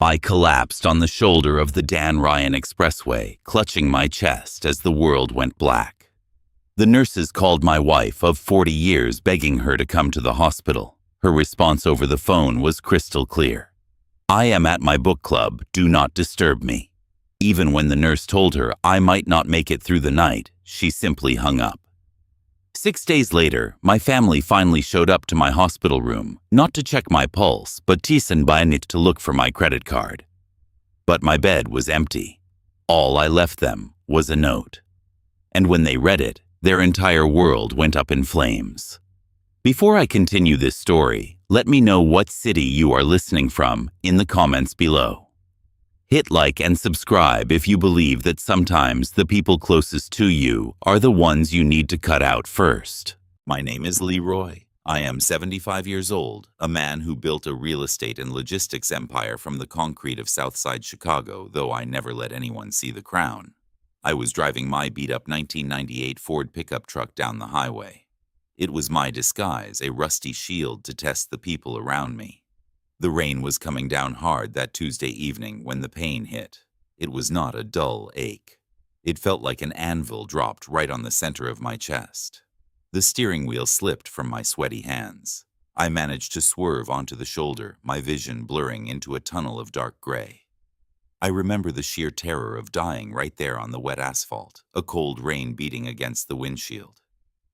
I collapsed on the shoulder of the Dan Ryan Expressway, clutching my chest as the world went black. The nurses called my wife of 40 years, begging her to come to the hospital. Her response over the phone was crystal clear. "I am at my book club, do not disturb me." Even when the nurse told her I might not make it through the night, she simply hung up. 6 days later, my family finally showed up to my hospital room, not to check my pulse, but to look for my credit card. But my bed was empty. All I left them was a note. And when they read it, their entire world went up in flames. Before I continue this story, let me know what city you are listening from in the comments below. Hit like and subscribe if you believe that sometimes the people closest to you are the ones you need to cut out first. My name is Leroy. I am 75 years old, a man who built a real estate and logistics empire from the concrete of Southside Chicago, though I never let anyone see the crown. I was driving my beat-up 1998 Ford pickup truck down the highway. It was my disguise, a rusty shield to test the people around me. The rain was coming down hard that Tuesday evening when the pain hit. It was not a dull ache. It felt like an anvil dropped right on the center of my chest. The steering wheel slipped from my sweaty hands. I managed to swerve onto the shoulder, my vision blurring into a tunnel of dark gray. I remember the sheer terror of dying right there on the wet asphalt, a cold rain beating against the windshield.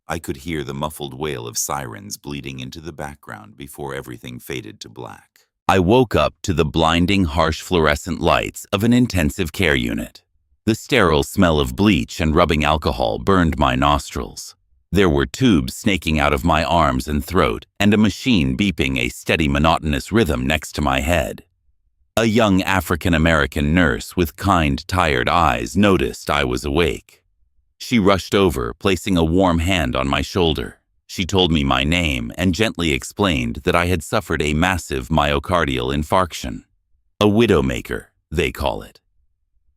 I could hear the muffled wail of sirens bleeding into the background before everything faded to black. I woke up to the blinding, harsh fluorescent lights of an intensive care unit. The sterile smell of bleach and rubbing alcohol burned my nostrils. There were tubes snaking out of my arms and throat, and a machine beeping a steady, monotonous rhythm next to my head. A young African-American nurse with kind, tired eyes noticed I was awake. She rushed over, placing a warm hand on my shoulder. She told me my name and gently explained that I had suffered a massive myocardial infarction. A widowmaker, they call it.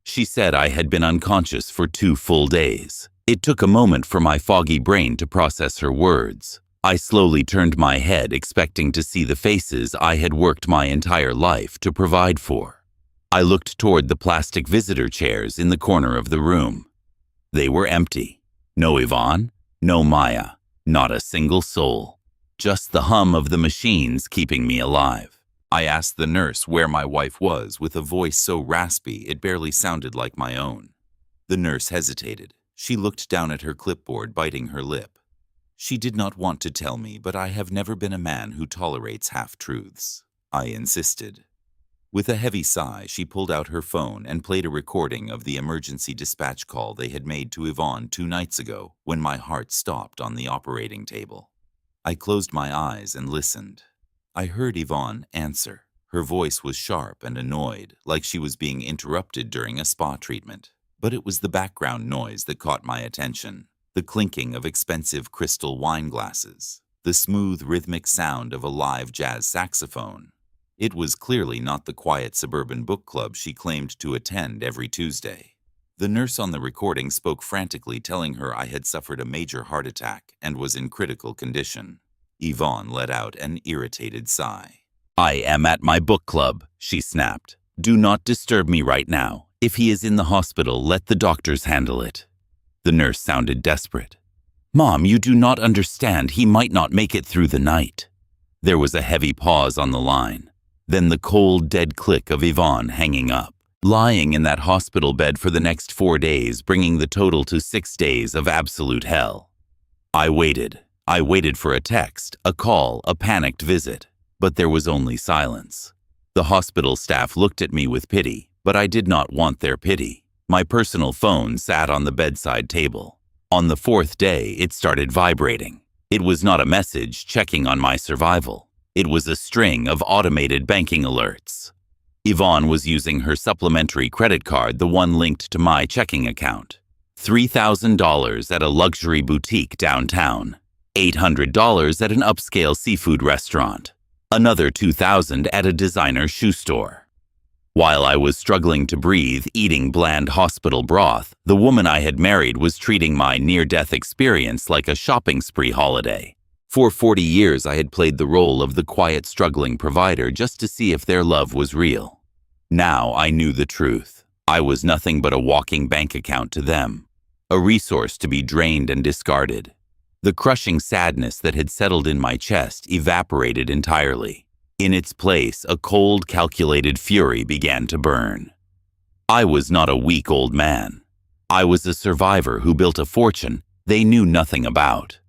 She said I had been unconscious for 2 full days. It took a moment for my foggy brain to process her words. I slowly turned my head, expecting to see the faces I had worked my entire life to provide for. I looked toward the plastic visitor chairs in the corner of the room. They were empty. No Yvonne, no Maya, not a single soul. Just the hum of the machines keeping me alive. I asked the nurse where my wife was with a voice so raspy it barely sounded like my own. The nurse hesitated. She looked down at her clipboard, biting her lip. She did not want to tell me, but I have never been a man who tolerates half-truths. I insisted. With a heavy sigh, she pulled out her phone and played a recording of the emergency dispatch call they had made to Yvonne 2 nights ago when my heart stopped on the operating table. I closed my eyes and listened. I heard Yvonne answer. Her voice was sharp and annoyed, like she was being interrupted during a spa treatment. But it was the background noise that caught my attention. The clinking of expensive crystal wine glasses. The smooth, rhythmic sound of a live jazz saxophone. It was clearly not the quiet suburban book club she claimed to attend every Tuesday. The nurse on the recording spoke frantically, telling her I had suffered a major heart attack and was in critical condition. Yvonne let out an irritated sigh. "I am at my book club," she snapped. "Do not disturb me right now. If he is in the hospital, let the doctors handle it." The nurse sounded desperate. "Mom, you do not understand. He might not make it through the night." There was a heavy pause on the line. Then the cold, dead click of Yvonne hanging up. Lying in that hospital bed for the next 4 days, bringing the total to 6 days of absolute hell. I waited. I waited for a text, a call, a panicked visit. But there was only silence. The hospital staff looked at me with pity, but I did not want their pity. My personal phone sat on the bedside table. On the 4th day, it started vibrating. It was not a message checking on my survival. It was a string of automated banking alerts. Yvonne was using her supplementary credit card, the one linked to my checking account. $3,000 at a luxury boutique downtown. $800 at an upscale seafood restaurant. Another $2,000 at a designer shoe store. While I was struggling to breathe, eating bland hospital broth, the woman I had married was treating my near-death experience like a shopping spree holiday. For 40 years, I had played the role of the quiet, struggling provider just to see if their love was real. Now I knew the truth. I was nothing but a walking bank account to them, a resource to be drained and discarded. The crushing sadness that had settled in my chest evaporated entirely. In its place, a cold, calculated fury began to burn. I was not a weak old man. I was a survivor who built a fortune they knew nothing about.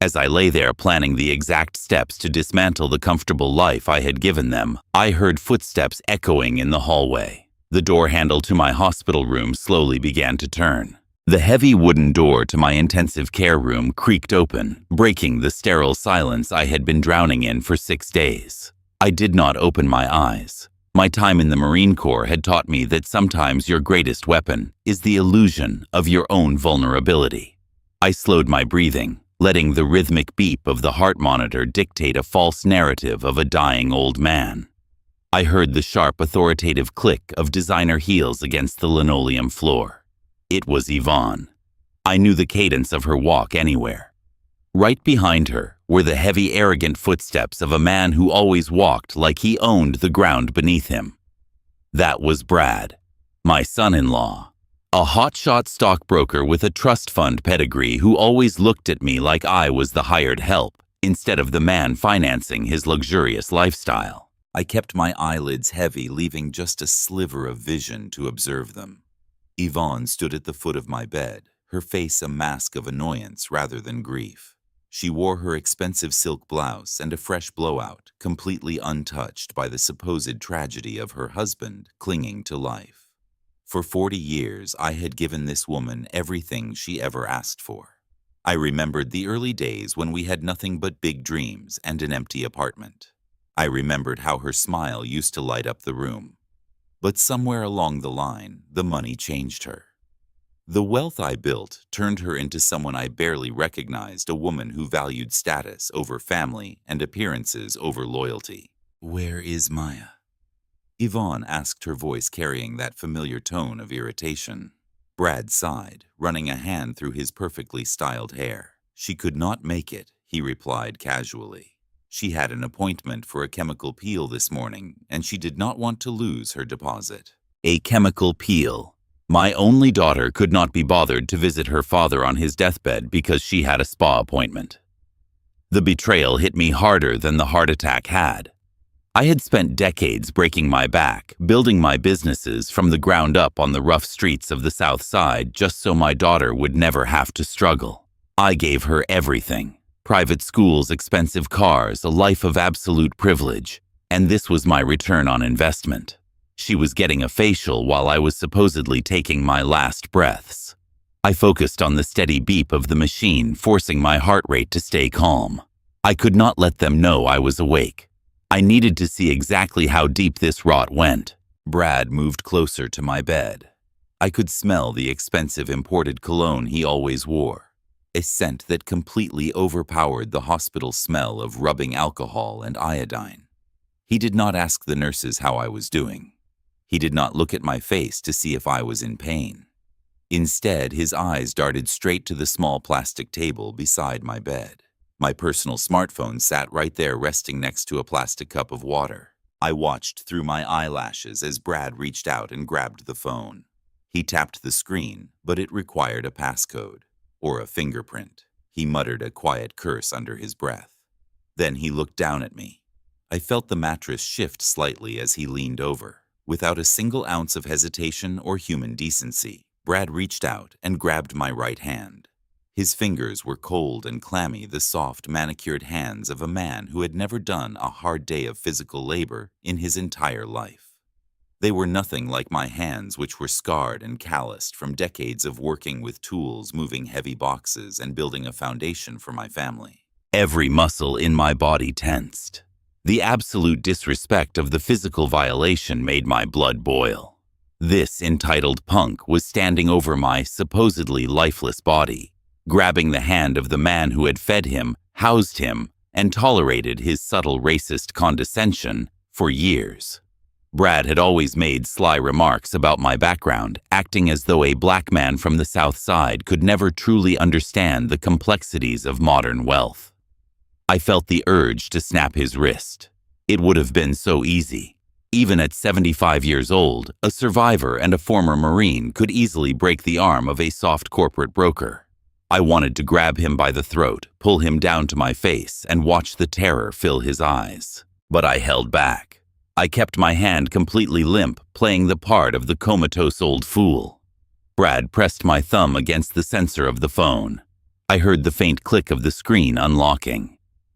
As I lay there planning the exact steps to dismantle the comfortable life I had given them, I heard footsteps echoing in the hallway. The door handle to my hospital room slowly began to turn. The heavy wooden door to my intensive care room creaked open, breaking the sterile silence I had been drowning in for 6 days. I did not open my eyes. My time in the Marine Corps had taught me that sometimes your greatest weapon is the illusion of your own vulnerability. I slowed my breathing, letting the rhythmic beep of the heart monitor dictate a false narrative of a dying old man. I heard the sharp, authoritative click of designer heels against the linoleum floor. It was Yvonne. I knew the cadence of her walk anywhere. Right behind her were the heavy, arrogant footsteps of a man who always walked like he owned the ground beneath him. That was Brad, my son-in-law, a hotshot stockbroker with a trust fund pedigree who always looked at me like I was the hired help instead of the man financing his luxurious lifestyle. I kept my eyelids heavy, leaving just a sliver of vision to observe them. Yvonne stood at the foot of my bed, her face a mask of annoyance rather than grief. She wore her expensive silk blouse and a fresh blowout, completely untouched by the supposed tragedy of her husband clinging to life. For 40 years, I had given this woman everything she ever asked for. I remembered the early days when we had nothing but big dreams and an empty apartment. I remembered how her smile used to light up the room. But somewhere along the line, the money changed her. The wealth I built turned her into someone I barely recognized, a woman who valued status over family and appearances over loyalty. "Where is Maya?" Yvonne asked, her voice carrying that familiar tone of irritation. Brad sighed, running a hand through his perfectly styled hair. "She could not make it," he replied casually. "She had an appointment for a chemical peel this morning, and she did not want to lose her deposit." A chemical peel. My only daughter could not be bothered to visit her father on his deathbed because she had a spa appointment. The betrayal hit me harder than the heart attack had. I had spent decades breaking my back, building my businesses from the ground up on the rough streets of the South Side just so my daughter would never have to struggle. I gave her everything. Private schools, expensive cars, a life of absolute privilege, and this was my return on investment. She was getting a facial while I was supposedly taking my last breaths. I focused on the steady beep of the machine, forcing my heart rate to stay calm. I could not let them know I was awake. I needed to see exactly how deep this rot went. Brad moved closer to my bed. I could smell the expensive imported cologne he always wore, a scent that completely overpowered the hospital smell of rubbing alcohol and iodine. He did not ask the nurses how I was doing. He did not look at my face to see if I was in pain. Instead, his eyes darted straight to the small plastic table beside my bed. My personal smartphone sat right there, resting next to a plastic cup of water. I watched through my eyelashes as Brad reached out and grabbed the phone. He tapped the screen, but it required a passcode, or a fingerprint. He muttered a quiet curse under his breath. Then he looked down at me. I felt the mattress shift slightly as he leaned over. Without a single ounce of hesitation or human decency, Brad reached out and grabbed my right hand. His fingers were cold and clammy, the soft, manicured hands of a man who had never done a hard day of physical labor in his entire life. They were nothing like my hands, which were scarred and calloused from decades of working with tools, moving heavy boxes, and building a foundation for my family. Every muscle in my body tensed. The absolute disrespect of the physical violation made my blood boil. This entitled punk was standing over my supposedly lifeless body, grabbing the hand of the man who had fed him, housed him, and tolerated his subtle racist condescension for years. Brad had always made sly remarks about my background, acting as though a black man from the South Side could never truly understand the complexities of modern wealth. I felt the urge to snap his wrist. It would have been so easy. Even at 75 years old, a survivor and a former Marine could easily break the arm of a soft corporate broker. I wanted to grab him by the throat, pull him down to my face, and watch the terror fill his eyes. But I held back. I kept my hand completely limp, playing the part of the comatose old fool. Brad pressed my thumb against the sensor of the phone. I heard the faint click of the screen unlocking.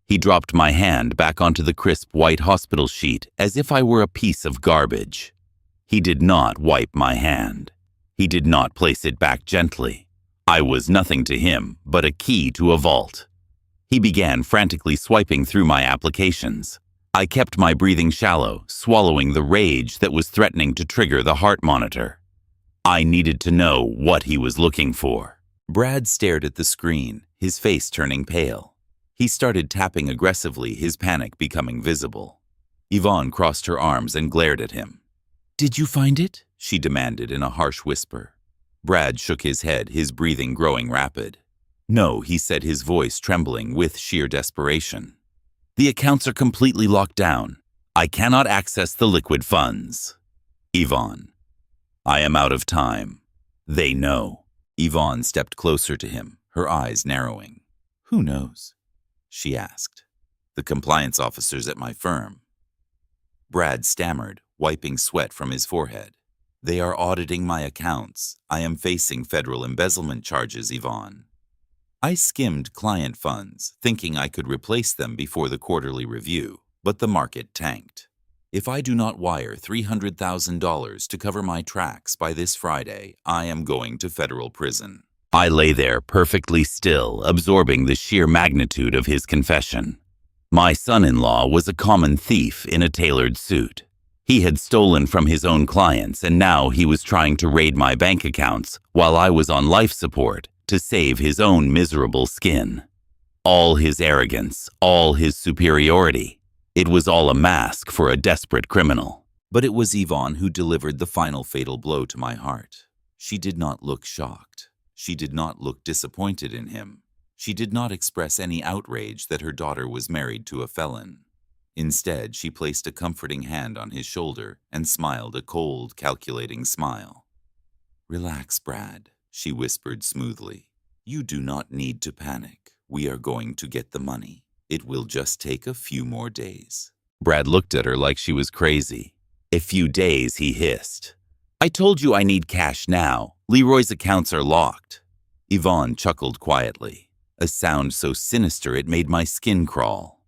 He dropped my hand back onto the crisp white hospital sheet as if I were a piece of garbage. He did not wipe my hand. He did not place it back gently. I was nothing to him but a key to a vault. He began frantically swiping through my applications. I kept my breathing shallow, swallowing the rage that was threatening to trigger the heart monitor. I needed to know what he was looking for. Brad stared at the screen, his face turning pale. He started tapping aggressively, his panic becoming visible. Yvonne crossed her arms and glared at him. "Did you find it?" she demanded in a harsh whisper. Brad shook his head, his breathing growing rapid. "No," he said, his voice trembling with sheer desperation. "The accounts are completely locked down. I cannot access the liquid funds." "Yvonne, I am out of time. They know." Yvonne stepped closer to him, her eyes narrowing. "Who knows?" she asked. "The compliance officers at my firm." Brad stammered, wiping sweat from his forehead. "They are auditing my accounts. I am facing federal embezzlement charges, Yvonne." I skimmed client funds, thinking I could replace them before the quarterly review, but the market tanked. If I do not wire $300,000 to cover my tracks by this Friday, I am going to federal prison. I lay there perfectly still, absorbing the sheer magnitude of his confession. My son-in-law was a common thief in a tailored suit. He had stolen from his own clients, and now he was trying to raid my bank accounts while I was on life support to save his own miserable skin. All his arrogance, all his superiority. It was all a mask for a desperate criminal. But it was Yvonne who delivered the final fatal blow to my heart. She did not look shocked. She did not look disappointed in him. She did not express any outrage that her daughter was married to a felon. Instead, she placed a comforting hand on his shoulder and smiled a cold, calculating smile. "Relax, Brad," she whispered smoothly. "You do not need to panic. We are going to get the money. It will just take a few more days." Brad looked at her like she was crazy. "A few days," he hissed. "I told you I need cash now. Leroy's accounts are locked." Yvonne chuckled quietly, a sound so sinister it made my skin crawl.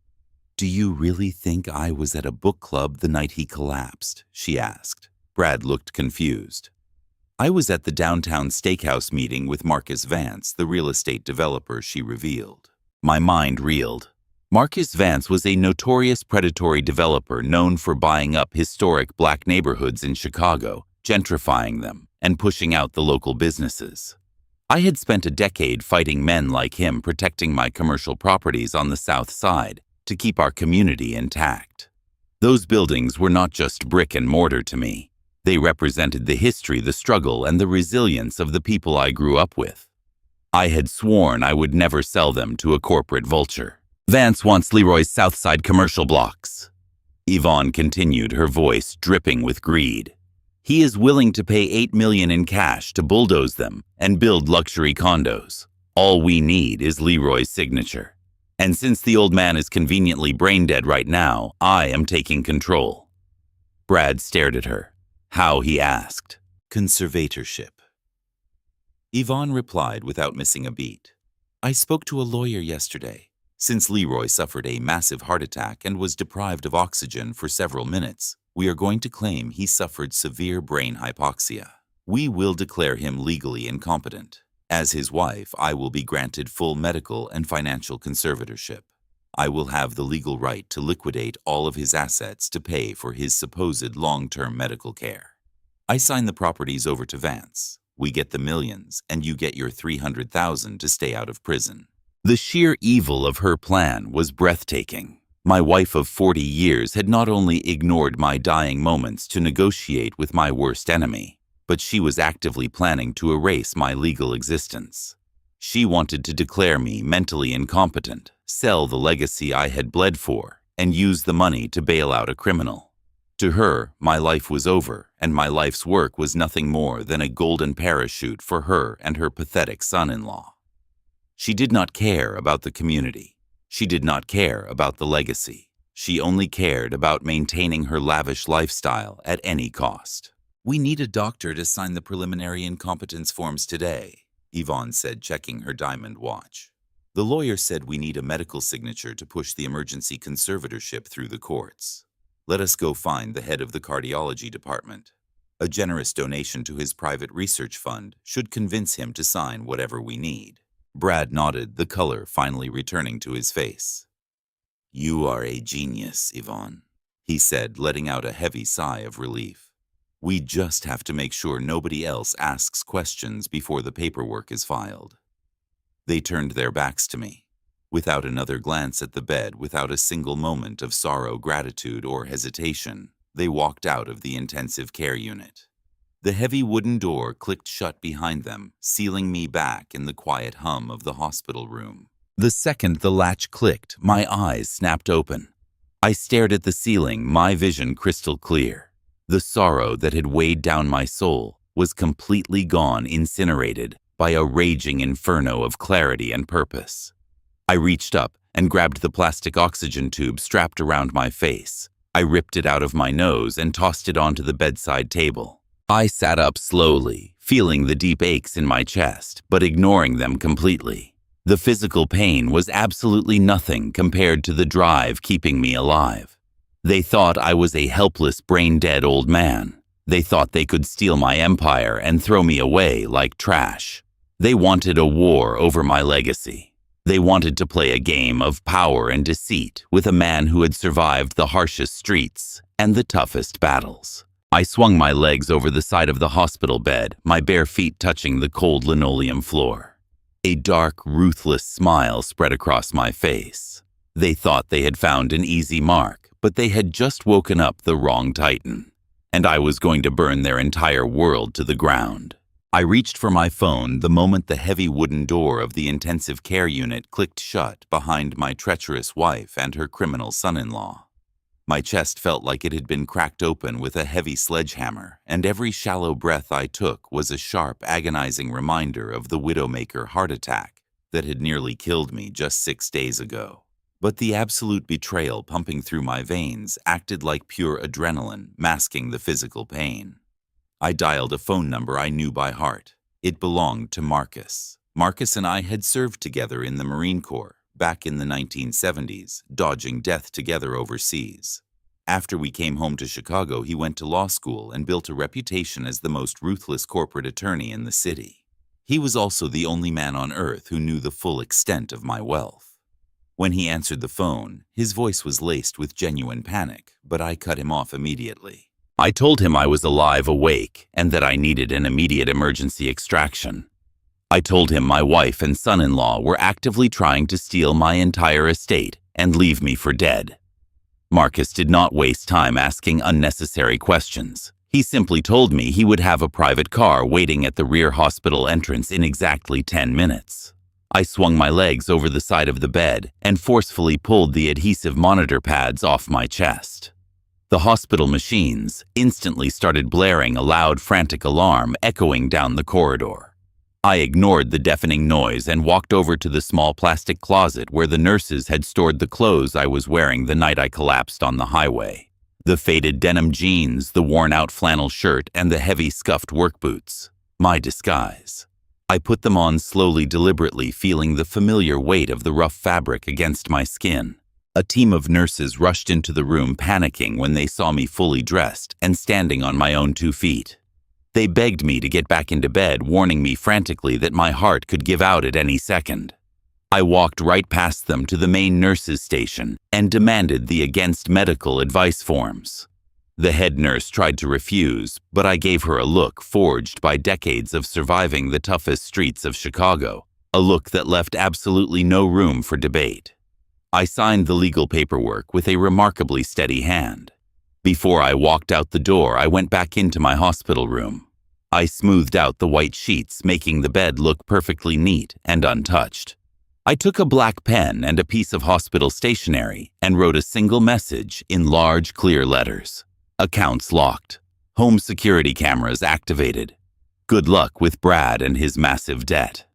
"Do you really think I was at a book club the night he collapsed?" she asked. Brad looked confused. "I was at the downtown steakhouse meeting with Marcus Vance, the real estate developer," she revealed. My mind reeled. Marcus Vance was a notorious predatory developer known for buying up historic black neighborhoods in Chicago, gentrifying them, and pushing out the local businesses. I had spent a decade fighting men like him, protecting my commercial properties on the South Side to keep our community intact. Those buildings were not just brick and mortar to me. They represented the history, the struggle, and the resilience of the people I grew up with. I had sworn I would never sell them to a corporate vulture. "Vance wants Leroy's Southside commercial blocks," Yvonne continued, her voice dripping with greed. "He is willing to pay $8 million in cash to bulldoze them and build luxury condos. All we need is Leroy's signature. And since the old man is conveniently brain dead right now, I am taking control." Brad stared at her. "How?" he asked. "Conservatorship." Yvonne replied without missing a beat. "I spoke to a lawyer yesterday. Since Leroy suffered a massive heart attack and was deprived of oxygen for several minutes, we are going to claim he suffered severe brain hypoxia. We will declare him legally incompetent. As his wife, I will be granted full medical and financial conservatorship. I will have the legal right to liquidate all of his assets to pay for his supposed long-term medical care. I sign the properties over to Vance. We get the millions, and you get your $300,000 to stay out of prison." The sheer evil of her plan was breathtaking. My wife of 40 years had not only ignored my dying moments to negotiate with my worst enemy, but she was actively planning to erase my legal existence. She wanted to declare me mentally incompetent, sell the legacy I had bled for, and use the money to bail out a criminal. To her, my life was over, and my life's work was nothing more than a golden parachute for her and her pathetic son-in-law. She did not care about the community. She did not care about the legacy. She only cared about maintaining her lavish lifestyle at any cost. "We need a doctor to sign the preliminary incompetence forms today," Yvonne said, checking her diamond watch. "The lawyer said we need a medical signature to push the emergency conservatorship through the courts. Let us go find the head of the cardiology department. A generous donation to his private research fund should convince him to sign whatever we need." Brad nodded, the color finally returning to his face. "You are a genius, Yvonne," he said, letting out a heavy sigh of relief. "We just have to make sure nobody else asks questions before the paperwork is filed." They turned their backs to me. Without another glance at the bed, without a single moment of sorrow, gratitude, or hesitation, they walked out of the intensive care unit. The heavy wooden door clicked shut behind them, sealing me back in the quiet hum of the hospital room. The second the latch clicked, my eyes snapped open. I stared at the ceiling, my vision crystal clear. The sorrow that had weighed down my soul was completely gone, incinerated by a raging inferno of clarity and purpose. I reached up and grabbed the plastic oxygen tube strapped around my face. I ripped it out of my nose and tossed it onto the bedside table. I sat up slowly, feeling the deep aches in my chest, but ignoring them completely. The physical pain was absolutely nothing compared to the drive keeping me alive. They thought I was a helpless, brain-dead old man. They thought they could steal my empire and throw me away like trash. They wanted a war over my legacy. They wanted to play a game of power and deceit with a man who had survived the harshest streets and the toughest battles. I swung my legs over the side of the hospital bed, my bare feet touching the cold linoleum floor. A dark, ruthless smile spread across my face. They thought they had found an easy mark, but they had just woken up the wrong Titan, and I was going to burn their entire world to the ground. I reached for my phone the moment the heavy wooden door of the intensive care unit clicked shut behind my treacherous wife and her criminal son-in-law. My chest felt like it had been cracked open with a heavy sledgehammer, and every shallow breath I took was a sharp, agonizing reminder of the Widowmaker heart attack that had nearly killed me just 6 days ago. But the absolute betrayal pumping through my veins acted like pure adrenaline, masking the physical pain. I dialed a phone number I knew by heart. It belonged to Marcus. Marcus and I had served together in the Marine Corps back in the 1970s, dodging death together overseas. After we came home to Chicago, he went to law school and built a reputation as the most ruthless corporate attorney in the city. He was also the only man on earth who knew the full extent of my wealth. When he answered the phone, his voice was laced with genuine panic, but I cut him off immediately. I told him I was alive, awake, and that I needed an immediate emergency extraction. I told him my wife and son-in-law were actively trying to steal my entire estate and leave me for dead. Marcus did not waste time asking unnecessary questions. He simply told me he would have a private car waiting at the rear hospital entrance in exactly 10 minutes. I swung my legs over the side of the bed and forcefully pulled the adhesive monitor pads off my chest. The hospital machines instantly started blaring a loud, frantic alarm echoing down the corridor. I ignored the deafening noise and walked over to the small plastic closet where the nurses had stored the clothes I was wearing the night I collapsed on the highway. The faded denim jeans, the worn-out flannel shirt, and the heavy scuffed work boots. My disguise. I put them on slowly, deliberately, feeling the familiar weight of the rough fabric against my skin. A team of nurses rushed into the room, panicking when they saw me fully dressed and standing on my own 2 feet. They begged me to get back into bed, warning me frantically that my heart could give out at any second. I walked right past them to the main nurses' station and demanded the against medical advice forms. The head nurse tried to refuse, but I gave her a look forged by decades of surviving the toughest streets of Chicago, a look that left absolutely no room for debate. I signed the legal paperwork with a remarkably steady hand. Before I walked out the door, I went back into my hospital room. I smoothed out the white sheets, making the bed look perfectly neat and untouched. I took a black pen and a piece of hospital stationery and wrote a single message in large, clear letters. Accounts locked. Home security cameras activated. Good luck with Brad and his massive debt.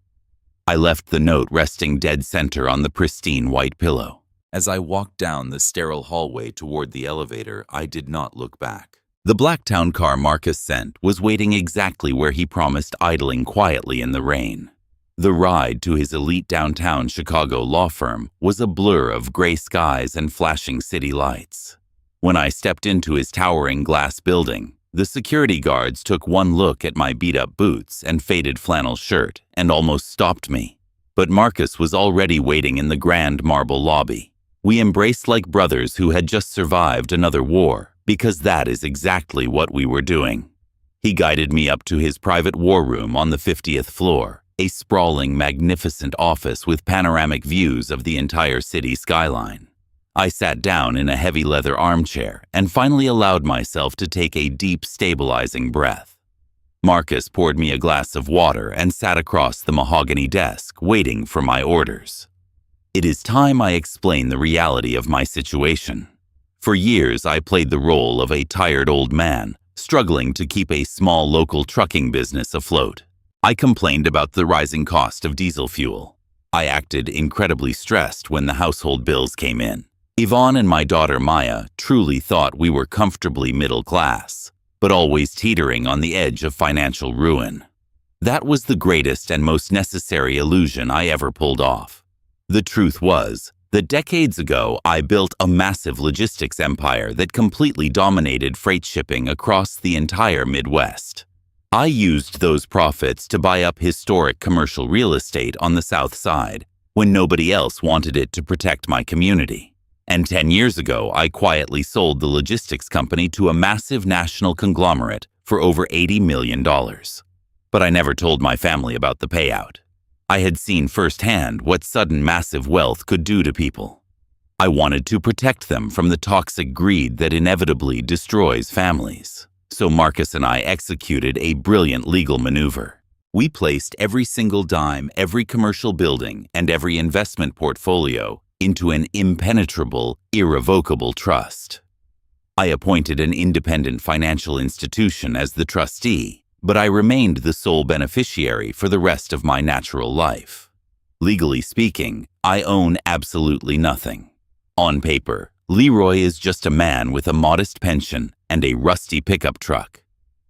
I left the note resting dead center on the pristine white pillow. As I walked down the sterile hallway toward the elevator, I did not look back. The Blacktown car Marcus sent was waiting exactly where he promised, idling quietly in the rain. The ride to his elite downtown Chicago law firm was a blur of gray skies and flashing city lights. When I stepped into his towering glass building, the security guards took one look at my beat-up boots and faded flannel shirt and almost stopped me. But Marcus was already waiting in the grand marble lobby. We embraced like brothers who had just survived another war, because that is exactly what we were doing. He guided me up to his private war room on the 50th floor, a sprawling, magnificent office with panoramic views of the entire city skyline. I sat down in a heavy leather armchair and finally allowed myself to take a deep, stabilizing breath. Marcus poured me a glass of water and sat across the mahogany desk, waiting for my orders. It is time I explain the reality of my situation. For years, I played the role of a tired old man, struggling to keep a small local trucking business afloat. I complained about the rising cost of diesel fuel. I acted incredibly stressed when the household bills came in. Yvonne and my daughter Maya truly thought we were comfortably middle class, but always teetering on the edge of financial ruin. That was the greatest and most necessary illusion I ever pulled off. The truth was that decades ago I built a massive logistics empire that completely dominated freight shipping across the entire Midwest. I used those profits to buy up historic commercial real estate on the South Side when nobody else wanted it to protect my community. And 10 years ago, I quietly sold the logistics company to a massive national conglomerate for over $80 million. But I never told my family about the payout. I had seen firsthand what sudden massive wealth could do to people. I wanted to protect them from the toxic greed that inevitably destroys families. So Marcus and I executed a brilliant legal maneuver. We placed every single dime, every commercial building, and every investment portfolio into an impenetrable, irrevocable trust. I appointed an independent financial institution as the trustee, but I remained the sole beneficiary for the rest of my natural life. Legally speaking, I own absolutely nothing. On paper, Leroy is just a man with a modest pension and a rusty pickup truck.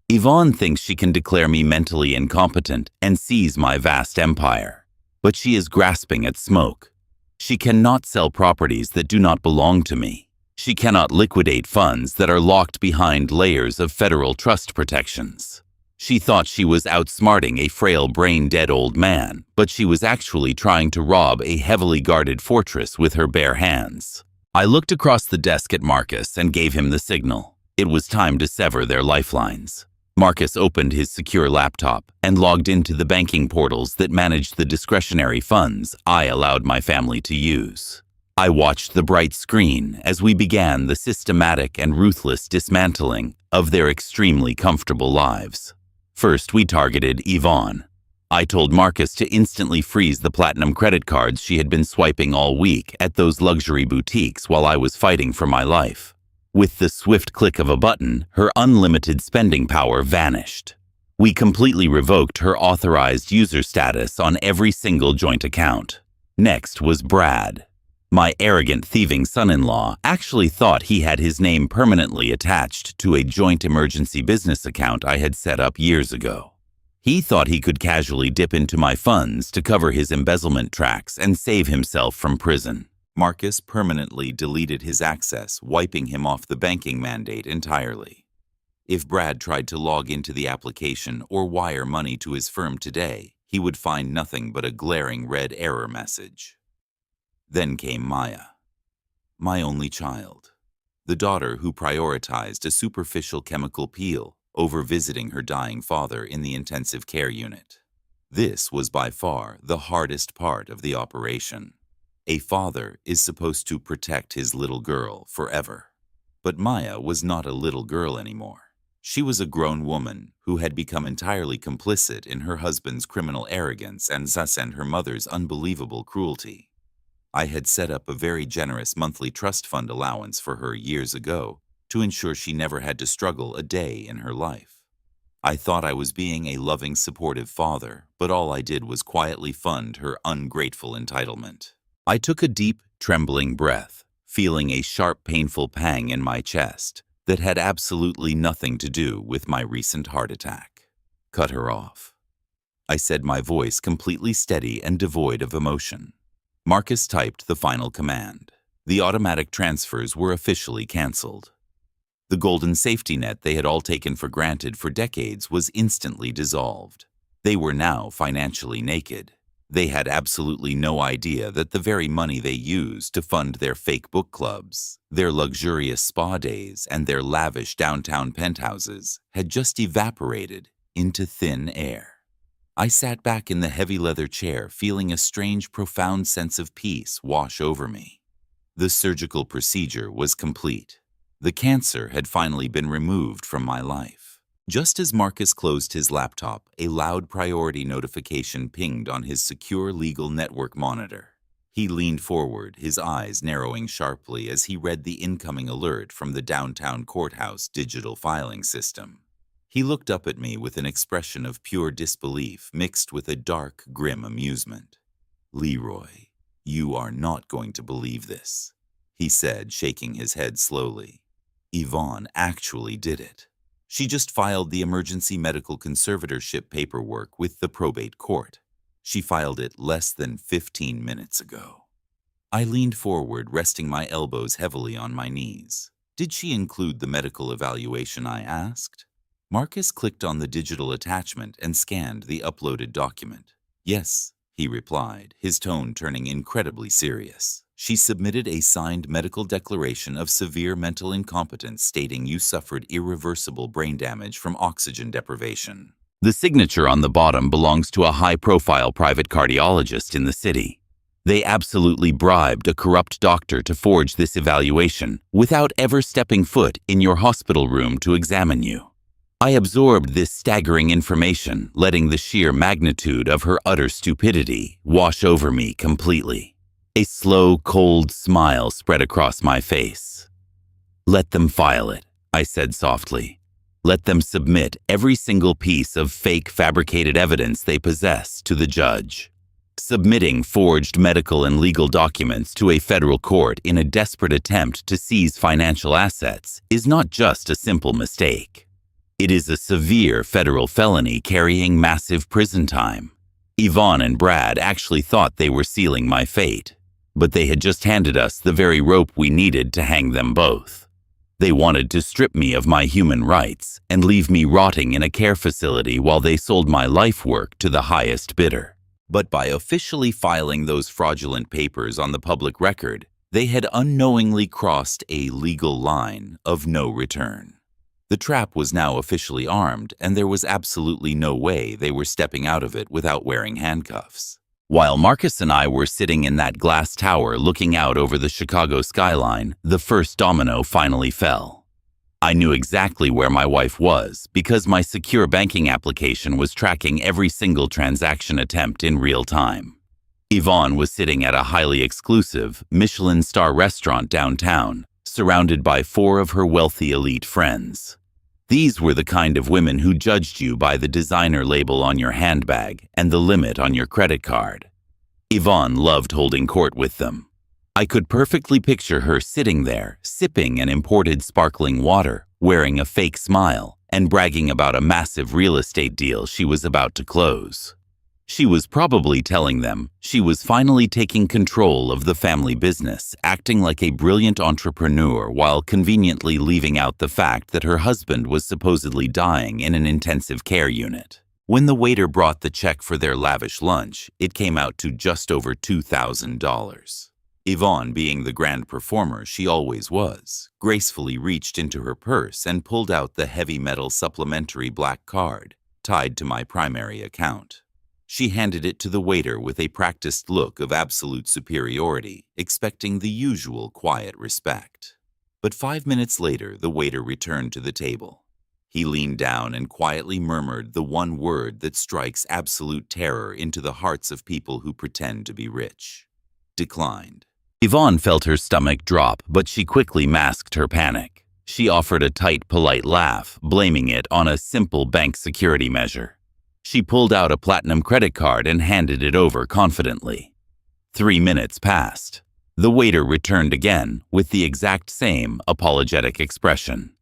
Yvonne thinks she can declare me mentally incompetent and seize my vast empire, but she is grasping at smoke. She cannot sell properties that do not belong to me. She cannot liquidate funds that are locked behind layers of federal trust protections. She thought she was outsmarting a frail, brain-dead old man, but she was actually trying to rob a heavily guarded fortress with her bare hands. I looked across the desk at Marcus and gave him the signal. It was time to sever their lifelines. Marcus opened his secure laptop and logged into the banking portals that managed the discretionary funds I allowed my family to use. I watched the bright screen as we began the systematic and ruthless dismantling of their extremely comfortable lives. First, we targeted Yvonne. I told Marcus to instantly freeze the platinum credit cards she had been swiping all week at those luxury boutiques while I was fighting for my life. With the swift click of a button, her unlimited spending power vanished. We completely revoked her authorized user status on every single joint account. Next was Brad. My arrogant, thieving son-in-law actually thought he had his name permanently attached to a joint emergency business account I had set up years ago. He thought he could casually dip into my funds to cover his embezzlement tracks and save himself from prison. Marcus permanently deleted his access, wiping him off the banking mandate entirely. If Brad tried to log into the application or wire money to his firm today, he would find nothing but a glaring red error message. Then came Maya, my only child, the daughter who prioritized a superficial chemical peel over visiting her dying father in the intensive care unit. This was by far the hardest part of the operation. A father is supposed to protect his little girl forever. But Maya was not a little girl anymore. She was a grown woman who had become entirely complicit in her husband's criminal arrogance and her mother's unbelievable cruelty. I had set up a very generous monthly trust fund allowance for her years ago to ensure she never had to struggle a day in her life. I thought I was being a loving, supportive father, but all I did was quietly fund her ungrateful entitlement. I took a deep, trembling breath, feeling a sharp, painful pang in my chest that had absolutely nothing to do with my recent heart attack. Cut her off, I said, my voice completely steady and devoid of emotion. Marcus typed the final command. The automatic transfers were officially canceled. The golden safety net they had all taken for granted for decades was instantly dissolved. They were now financially naked. They had absolutely no idea that the very money they used to fund their fake book clubs, their luxurious spa days, and their lavish downtown penthouses had just evaporated into thin air. I sat back in the heavy leather chair, feeling a strange, profound sense of peace wash over me. The surgical procedure was complete. The cancer had finally been removed from my life. Just as Marcus closed his laptop, a loud priority notification pinged on his secure legal network monitor. He leaned forward, his eyes narrowing sharply as he read the incoming alert from the downtown courthouse digital filing system. He looked up at me with an expression of pure disbelief mixed with a dark, grim amusement. "Leroy, you are not going to believe this," he said, shaking his head slowly. "Yvonne actually did it. She just filed the emergency medical conservatorship paperwork with the probate court. She filed it less than 15 minutes ago." I leaned forward, resting my elbows heavily on my knees. "Did she include the medical evaluation?" I asked. Marcus clicked on the digital attachment and scanned the uploaded document. "Yes," he replied, his tone turning incredibly serious. "She submitted a signed medical declaration of severe mental incompetence stating you suffered irreversible brain damage from oxygen deprivation. The signature on the bottom belongs to a high-profile private cardiologist in the city. They absolutely bribed a corrupt doctor to forge this evaluation without ever stepping foot in your hospital room to examine you." I absorbed this staggering information, letting the sheer magnitude of her utter stupidity wash over me completely. A slow, cold smile spread across my face. "Let them file it," I said softly. "Let them submit every single piece of fake, fabricated evidence they possess to the judge." Submitting forged medical and legal documents to a federal court in a desperate attempt to seize financial assets is not just a simple mistake. It is a severe federal felony carrying massive prison time. Yvonne and Brad actually thought they were sealing my fate, but they had just handed us the very rope we needed to hang them both. They wanted to strip me of my human rights and leave me rotting in a care facility while they sold my life work to the highest bidder. But by officially filing those fraudulent papers on the public record, they had unknowingly crossed a legal line of no return. The trap was now officially armed, and there was absolutely no way they were stepping out of it without wearing handcuffs. While Marcus and I were sitting in that glass tower looking out over the Chicago skyline, the first domino finally fell. I knew exactly where my wife was because my secure banking application was tracking every single transaction attempt in real time. Yvonne was sitting at a highly exclusive Michelin star restaurant downtown, surrounded by 4 of her wealthy elite friends. These were the kind of women who judged you by the designer label on your handbag and the limit on your credit card. Yvonne loved holding court with them. I could perfectly picture her sitting there, sipping an imported sparkling water, wearing a fake smile, and bragging about a massive real estate deal she was about to close. She was probably telling them she was finally taking control of the family business, acting like a brilliant entrepreneur while conveniently leaving out the fact that her husband was supposedly dying in an intensive care unit. When the waiter brought the check for their lavish lunch, it came out to just over $2,000. Yvonne, being the grand performer she always was, gracefully reached into her purse and pulled out the heavy metal supplementary black card tied to my primary account. She handed it to the waiter with a practiced look of absolute superiority, expecting the usual quiet respect. But 5 minutes later, the waiter returned to the table. He leaned down and quietly murmured the one word that strikes absolute terror into the hearts of people who pretend to be rich. "Declined." Yvonne felt her stomach drop, but she quickly masked her panic. She offered a tight, polite laugh, blaming it on a simple bank security measure. She pulled out a platinum credit card and handed it over confidently. 3 minutes passed. The waiter returned again with the exact same apologetic expression.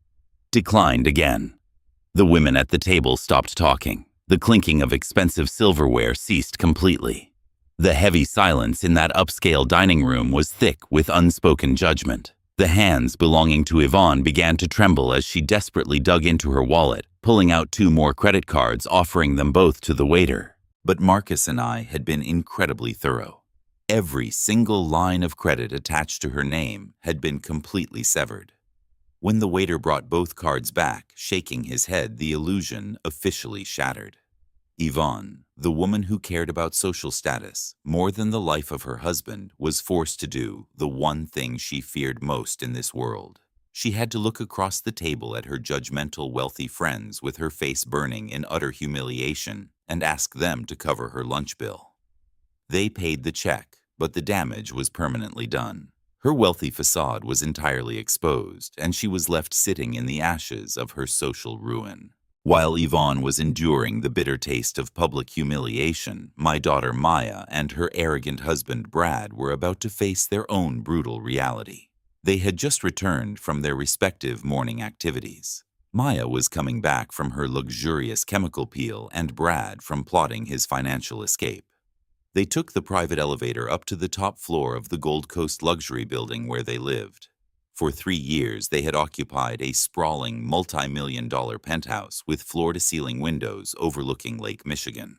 Declined again. The women at the table stopped talking. The clinking of expensive silverware ceased completely. The heavy silence in that upscale dining room was thick with unspoken judgment. The hands belonging to Yvonne began to tremble as she desperately dug into her wallet, pulling out 2 more credit cards, offering them both to the waiter. But Marcus and I had been incredibly thorough. Every single line of credit attached to her name had been completely severed. When the waiter brought both cards back, shaking his head, the illusion officially shattered. Yvonne, the woman who cared about social status more than the life of her husband, was forced to do the one thing she feared most in this world. She had to look across the table at her judgmental, wealthy friends with her face burning in utter humiliation and ask them to cover her lunch bill. They paid the check, but the damage was permanently done. Her wealthy facade was entirely exposed, and she was left sitting in the ashes of her social ruin. While Yvonne was enduring the bitter taste of public humiliation, my daughter Maya and her arrogant husband Brad were about to face their own brutal reality. They had just returned from their respective morning activities. Maya was coming back from her luxurious chemical peel and Brad from plotting his financial escape. They took the private elevator up to the top floor of the Gold Coast luxury building where they lived. For 3 years, they had occupied a sprawling multi-million-dollar penthouse with floor-to-ceiling windows overlooking Lake Michigan.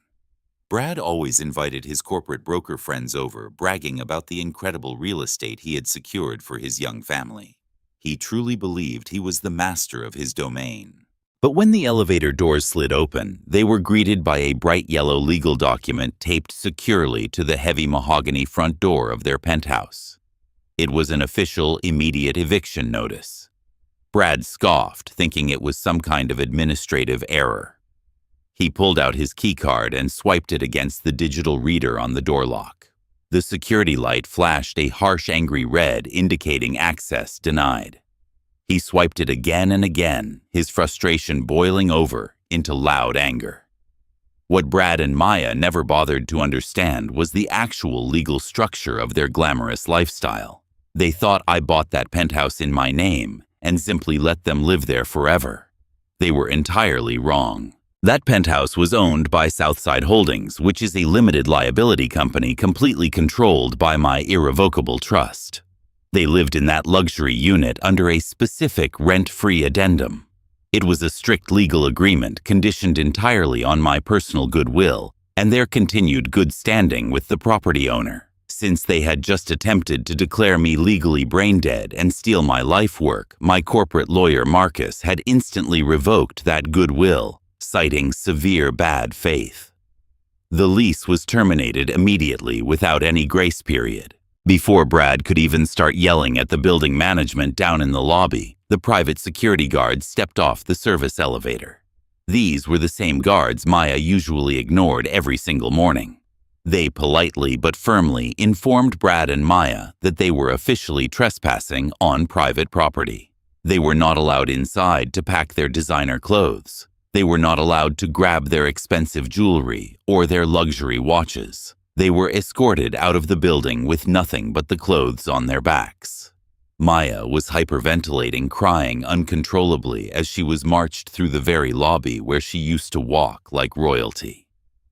Brad always invited his corporate broker friends over, bragging about the incredible real estate he had secured for his young family. He truly believed he was the master of his domain. But when the elevator doors slid open, they were greeted by a bright yellow legal document taped securely to the heavy mahogany front door of their penthouse. It was an official, immediate eviction notice. Brad scoffed, thinking it was some kind of administrative error. He pulled out his keycard and swiped it against the digital reader on the door lock. The security light flashed a harsh, angry red, indicating access denied. He swiped it again and again, his frustration boiling over into loud anger. What Brad and Maya never bothered to understand was the actual legal structure of their glamorous lifestyle. They thought I bought that penthouse in my name and simply let them live there forever. They were entirely wrong. That penthouse was owned by Southside Holdings, which is a limited liability company completely controlled by my irrevocable trust. They lived in that luxury unit under a specific rent-free addendum. It was a strict legal agreement conditioned entirely on my personal goodwill and their continued good standing with the property owner. Since they had just attempted to declare me legally brain-dead and steal my life work, my corporate lawyer Marcus had instantly revoked that goodwill, citing severe bad faith. The lease was terminated immediately without any grace period. Before Brad could even start yelling at the building management down in the lobby, the private security guards stepped off the service elevator. These were the same guards Maya usually ignored every single morning. They politely but firmly informed Brad and Maya that they were officially trespassing on private property. They were not allowed inside to pack their designer clothes. They were not allowed to grab their expensive jewelry or their luxury watches. They were escorted out of the building with nothing but the clothes on their backs. Maya was hyperventilating, crying uncontrollably as she was marched through the very lobby where she used to walk like royalty.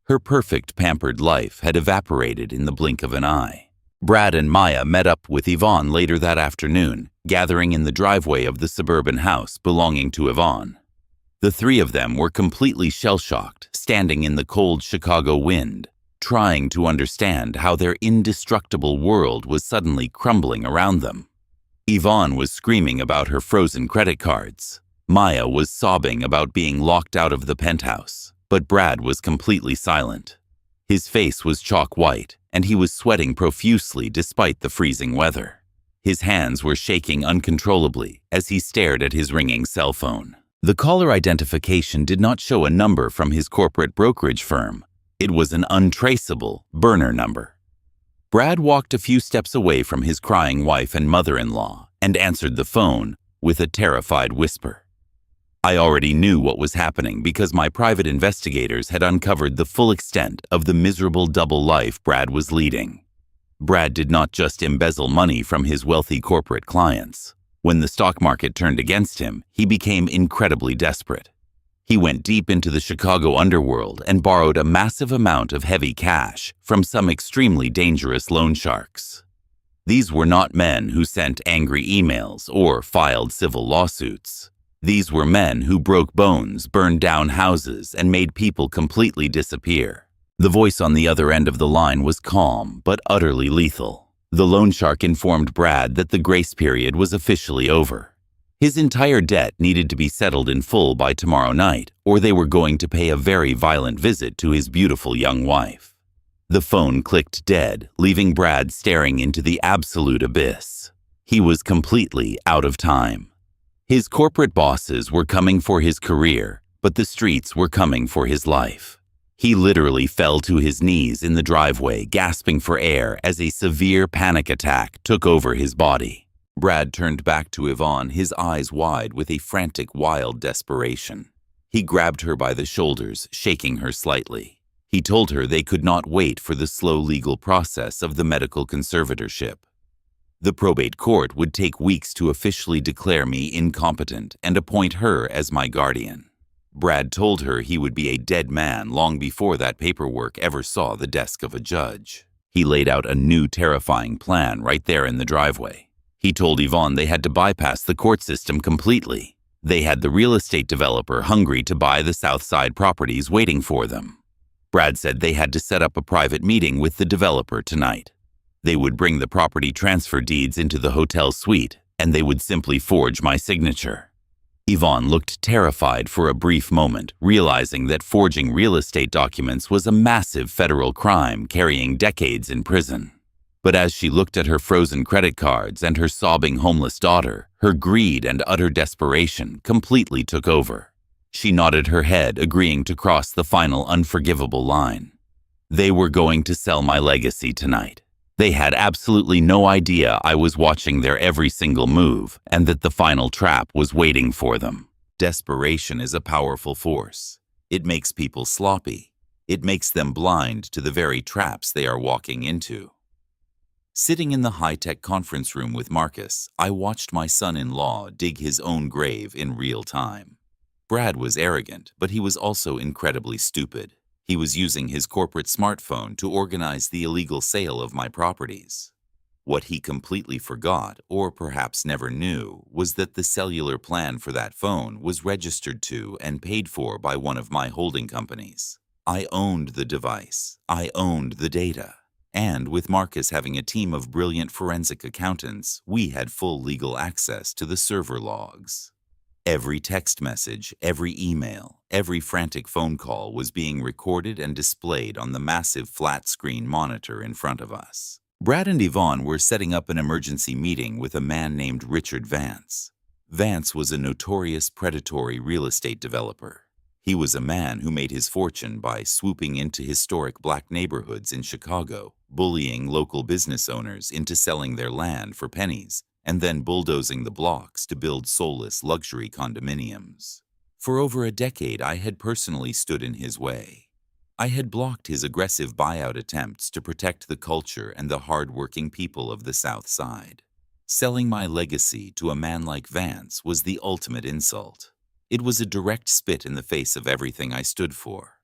Her perfect, pampered life had evaporated in the blink of an eye. Brad and Maya met up with Yvonne later that afternoon, gathering in the driveway of the suburban house belonging to Yvonne. The 3 of them were completely shell-shocked, standing in the cold Chicago wind, trying to understand how their indestructible world was suddenly crumbling around them. Yvonne was screaming about her frozen credit cards. Maya was sobbing about being locked out of the penthouse, but Brad was completely silent. His face was chalk white, and he was sweating profusely despite the freezing weather. His hands were shaking uncontrollably as he stared at his ringing cell phone. The caller identification did not show a number from his corporate brokerage firm. It was an untraceable burner number. Brad walked a few steps away from his crying wife and mother-in-law and answered the phone, with a terrified whisper. I already knew what was happening because my private investigators had uncovered the full extent of the miserable double life Brad was leading. Brad did not just embezzle money from his wealthy corporate clients. When the stock market turned against him, he became incredibly desperate. He went deep into the Chicago underworld and borrowed a massive amount of heavy cash from some extremely dangerous loan sharks. These were not men who sent angry emails or filed civil lawsuits. These were men who broke bones, burned down houses, and made people completely disappear. The voice on the other end of the line was calm but utterly lethal. The loan shark informed Brad that the grace period was officially over. His entire debt needed to be settled in full by tomorrow night, or they were going to pay a very violent visit to his beautiful young wife. The phone clicked dead, leaving Brad staring into the absolute abyss. He was completely out of time. His corporate bosses were coming for his career, but the streets were coming for his life. He literally fell to his knees in the driveway, gasping for air as a severe panic attack took over his body. Brad turned back to Yvonne, his eyes wide with a frantic, wild desperation. He grabbed her by the shoulders, shaking her slightly. He told her they could not wait for the slow legal process of the medical conservatorship. The probate court would take weeks to officially declare me incompetent and appoint her as my guardian. Brad told her he would be a dead man long before that paperwork ever saw the desk of a judge. He laid out a new terrifying plan right there in the driveway. He told Yvonne they had to bypass the court system completely. They had the real estate developer hungry to buy the Southside properties waiting for them. Brad said they had to set up a private meeting with the developer tonight. They would bring the property transfer deeds into the hotel suite, and they would simply forge my signature. Yvonne looked terrified for a brief moment, realizing that forging real estate documents was a massive federal crime carrying decades in prison. But as she looked at her frozen credit cards and her sobbing homeless daughter, her greed and utter desperation completely took over. She nodded her head, agreeing to cross the final unforgivable line. They were going to sell my legacy tonight. They had absolutely no idea I was watching their every single move and that the final trap was waiting for them. Desperation is a powerful force. It makes people sloppy. It makes them blind to the very traps they are walking into. Sitting in the high-tech conference room with Marcus, I watched my son-in-law dig his own grave in real time. Brad was arrogant, but he was also incredibly stupid. He was using his corporate smartphone to organize the illegal sale of my properties. What he completely forgot, or perhaps never knew, was that the cellular plan for that phone was registered to and paid for by one of my holding companies. I owned the device. I owned the data. And with Marcus having a team of brilliant forensic accountants, we had full legal access to the server logs. Every text message, every email, every frantic phone call was being recorded and displayed on the massive flat-screen monitor in front of us. Brad and Yvonne were setting up an emergency meeting with a man named Richard Vance. Vance was a notorious predatory real estate developer. He was a man who made his fortune by swooping into historic black neighborhoods in Chicago, bullying local business owners into selling their land for pennies, and then bulldozing the blocks to build soulless luxury condominiums. For over a decade, I had personally stood in his way. I had blocked his aggressive buyout attempts to protect the culture and the hard-working people of the South Side. Selling my legacy to a man like Vance was the ultimate insult. It was a direct spit in the face of everything I stood for.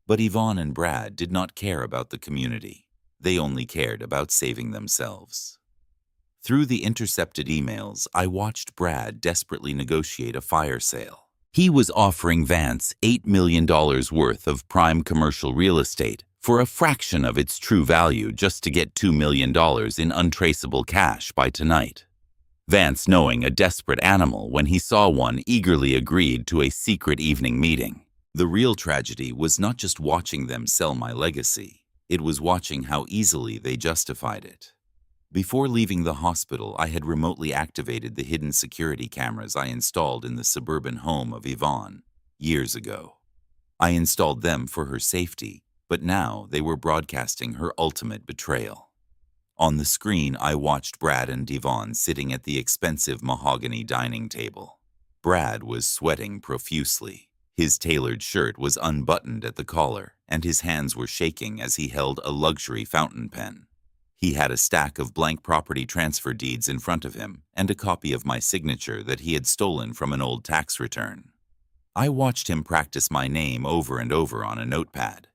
But Yvonne and Brad did not care about the community. They only cared about saving themselves. Through the intercepted emails, I watched Brad desperately negotiate a fire sale. He was offering Vance $8 million worth of prime commercial real estate for a fraction of its true value just to get $2 million in untraceable cash by tonight. Vance, knowing a desperate animal when he saw one, eagerly agreed to a secret evening meeting. The real tragedy was not just watching them sell my legacy. It was watching how easily they justified it. Before leaving the hospital, I had remotely activated the hidden security cameras I installed in the suburban home of Yvonne years ago. I installed them for her safety, but now they were broadcasting her ultimate betrayal. On the screen, I watched Brad and Devon sitting at the expensive mahogany dining table. Brad was sweating profusely. His tailored shirt was unbuttoned at the collar, and his hands were shaking as he held a luxury fountain pen. He had a stack of blank property transfer deeds in front of him and a copy of my signature that he had stolen from an old tax return. I watched him practice my name over and over on a notepad.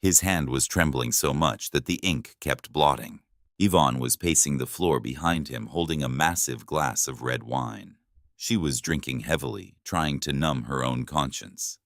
His hand was trembling so much that the ink kept blotting. Yvonne was pacing the floor behind him holding a massive glass of red wine. She was drinking heavily, trying to numb her own conscience.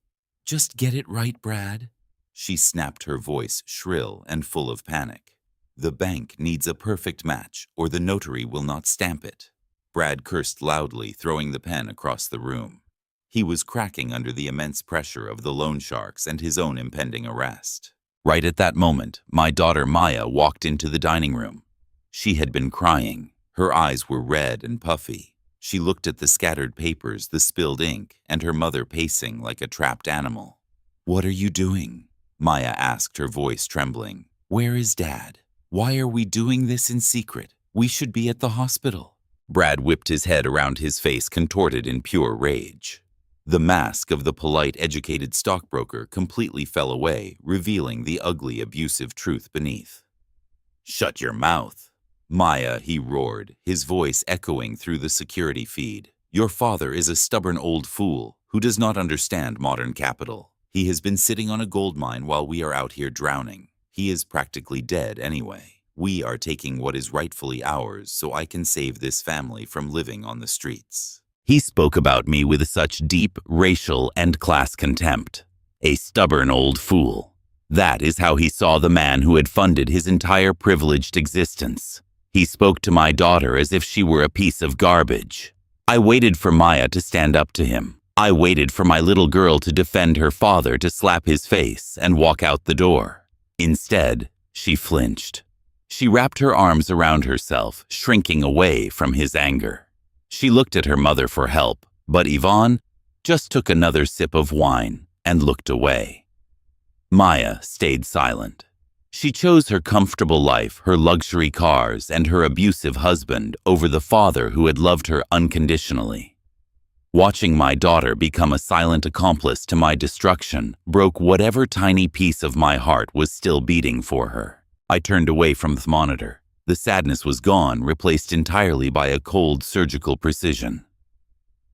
"Just get it right, Brad." She snapped, her voice shrill and full of panic. "The bank needs a perfect match, or the notary will not stamp it." Brad cursed loudly, throwing the pen across the room. He was cracking under the immense pressure of the loan sharks and his own impending arrest. Right at that moment, my daughter Maya walked into the dining room. She had been crying. Her eyes were red and puffy. She looked at the scattered papers, the spilled ink, and her mother pacing like a trapped animal. "What are you doing?" Maya asked, her voice trembling. "Where is Dad? Why are we doing this in secret? We should be at the hospital." Brad whipped his head around, his face contorted in pure rage. The mask of the polite, educated stockbroker completely fell away, revealing the ugly, abusive truth beneath. "Shut your mouth." "Maya," he roared, his voice echoing through the security feed. "Your father is a stubborn old fool who does not understand modern capital. He has been sitting on a gold mine while we are out here drowning. He is practically dead anyway. We are taking what is rightfully ours so I can save this family from living on the streets." He spoke about me with such deep racial and class contempt. A stubborn old fool. That is how he saw the man who had funded his entire privileged existence. He spoke to my daughter as if she were a piece of garbage. I waited for Maya to stand up to him. I waited for my little girl to defend her father, to slap his face and walk out the door. Instead, she flinched. She wrapped her arms around herself, shrinking away from his anger. She looked at her mother for help, but Yvonne just took another sip of wine and looked away. Maya stayed silent. She chose her comfortable life, her luxury cars, and her abusive husband over the father who had loved her unconditionally. Watching my daughter become a silent accomplice to my destruction broke whatever tiny piece of my heart was still beating for her. I turned away from the monitor. The sadness was gone, replaced entirely by a cold surgical precision.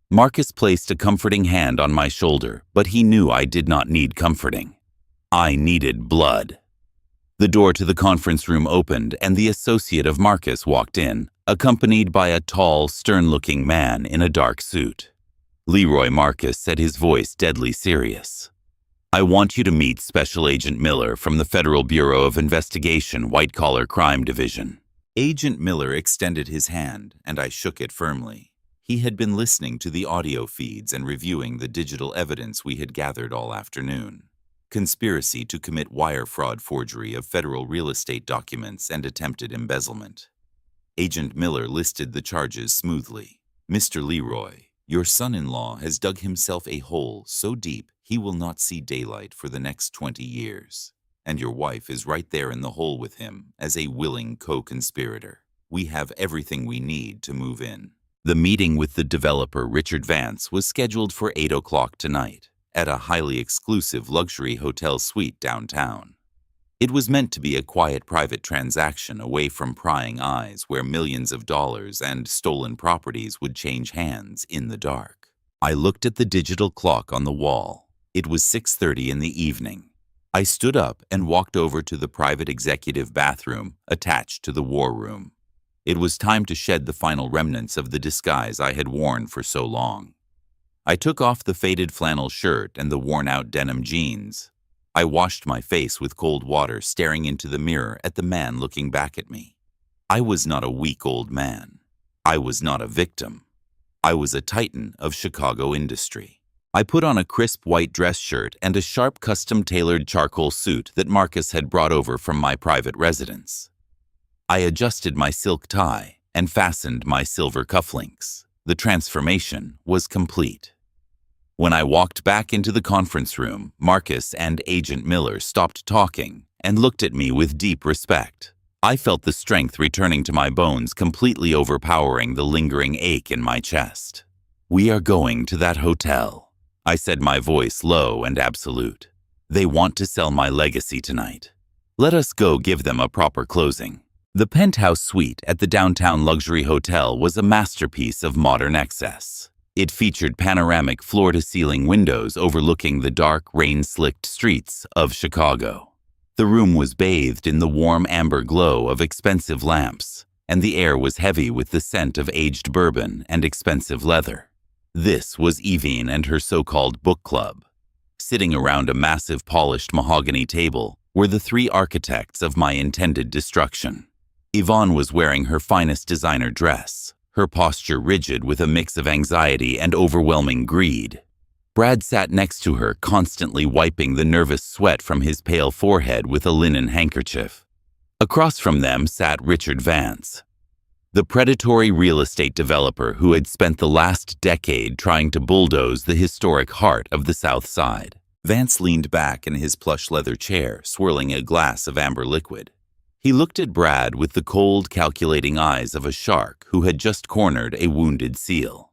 Marcus placed a comforting hand on my shoulder, but he knew I did not need comforting. I needed blood. The door to the conference room opened, and the associate of Marcus walked in, accompanied by a tall, stern-looking man in a dark suit. Leroy Marcus said, his voice deadly serious. "I want you to meet Special Agent Miller from the Federal Bureau of Investigation, White-Collar Crime Division." Agent Miller extended his hand, and I shook it firmly. He had been listening to the audio feeds and reviewing the digital evidence we had gathered all afternoon. Conspiracy to commit wire fraud, forgery of federal real estate documents, and attempted embezzlement. Agent Miller listed the charges smoothly. "Mr. Leroy, your son-in-law has dug himself a hole so deep he will not see daylight for the next 20 years. And your wife is right there in the hole with him as a willing co-conspirator. We have everything we need to move in." The meeting with the developer, Richard Vance, was scheduled for 8 o'clock tonight at a highly exclusive luxury hotel suite downtown. It was meant to be a quiet private transaction away from prying eyes, where millions of dollars and stolen properties would change hands in the dark. I looked at the digital clock on the wall. It was 6:30 in the evening. I stood up and walked over to the private executive bathroom attached to the war room. It was time to shed the final remnants of the disguise I had worn for so long. I took off the faded flannel shirt and the worn-out denim jeans. I washed my face with cold water, staring into the mirror at the man looking back at me. I was not a weak old man. I was not a victim. I was a titan of Chicago industry. I put on a crisp white dress shirt and a sharp custom-tailored charcoal suit that Marcus had brought over from my private residence. I adjusted my silk tie and fastened my silver cufflinks. The transformation was complete. When I walked back into the conference room, Marcus and Agent Miller stopped talking and looked at me with deep respect. I felt the strength returning to my bones, completely overpowering the lingering ache in my chest. "We are going to that hotel," I said, my voice low and absolute. "They want to sell my legacy tonight. Let us go give them a proper closing." The penthouse suite at the downtown luxury hotel was a masterpiece of modern excess. It featured panoramic floor-to-ceiling windows overlooking the dark, rain-slicked streets of Chicago. The room was bathed in the warm amber glow of expensive lamps, and the air was heavy with the scent of aged bourbon and expensive leather. This was Yvonne and her so-called book club. Sitting around a massive polished mahogany table were the three architects of my intended destruction. Yvonne was wearing her finest designer dress, her posture rigid with a mix of anxiety and overwhelming greed. Brad sat next to her, constantly wiping the nervous sweat from his pale forehead with a linen handkerchief. Across from them sat Richard Vance, the predatory real estate developer who had spent the last decade trying to bulldoze the historic heart of the South Side. Vance leaned back in his plush leather chair, swirling a glass of amber liquid. He looked at Brad with the cold, calculating eyes of a shark who had just cornered a wounded seal.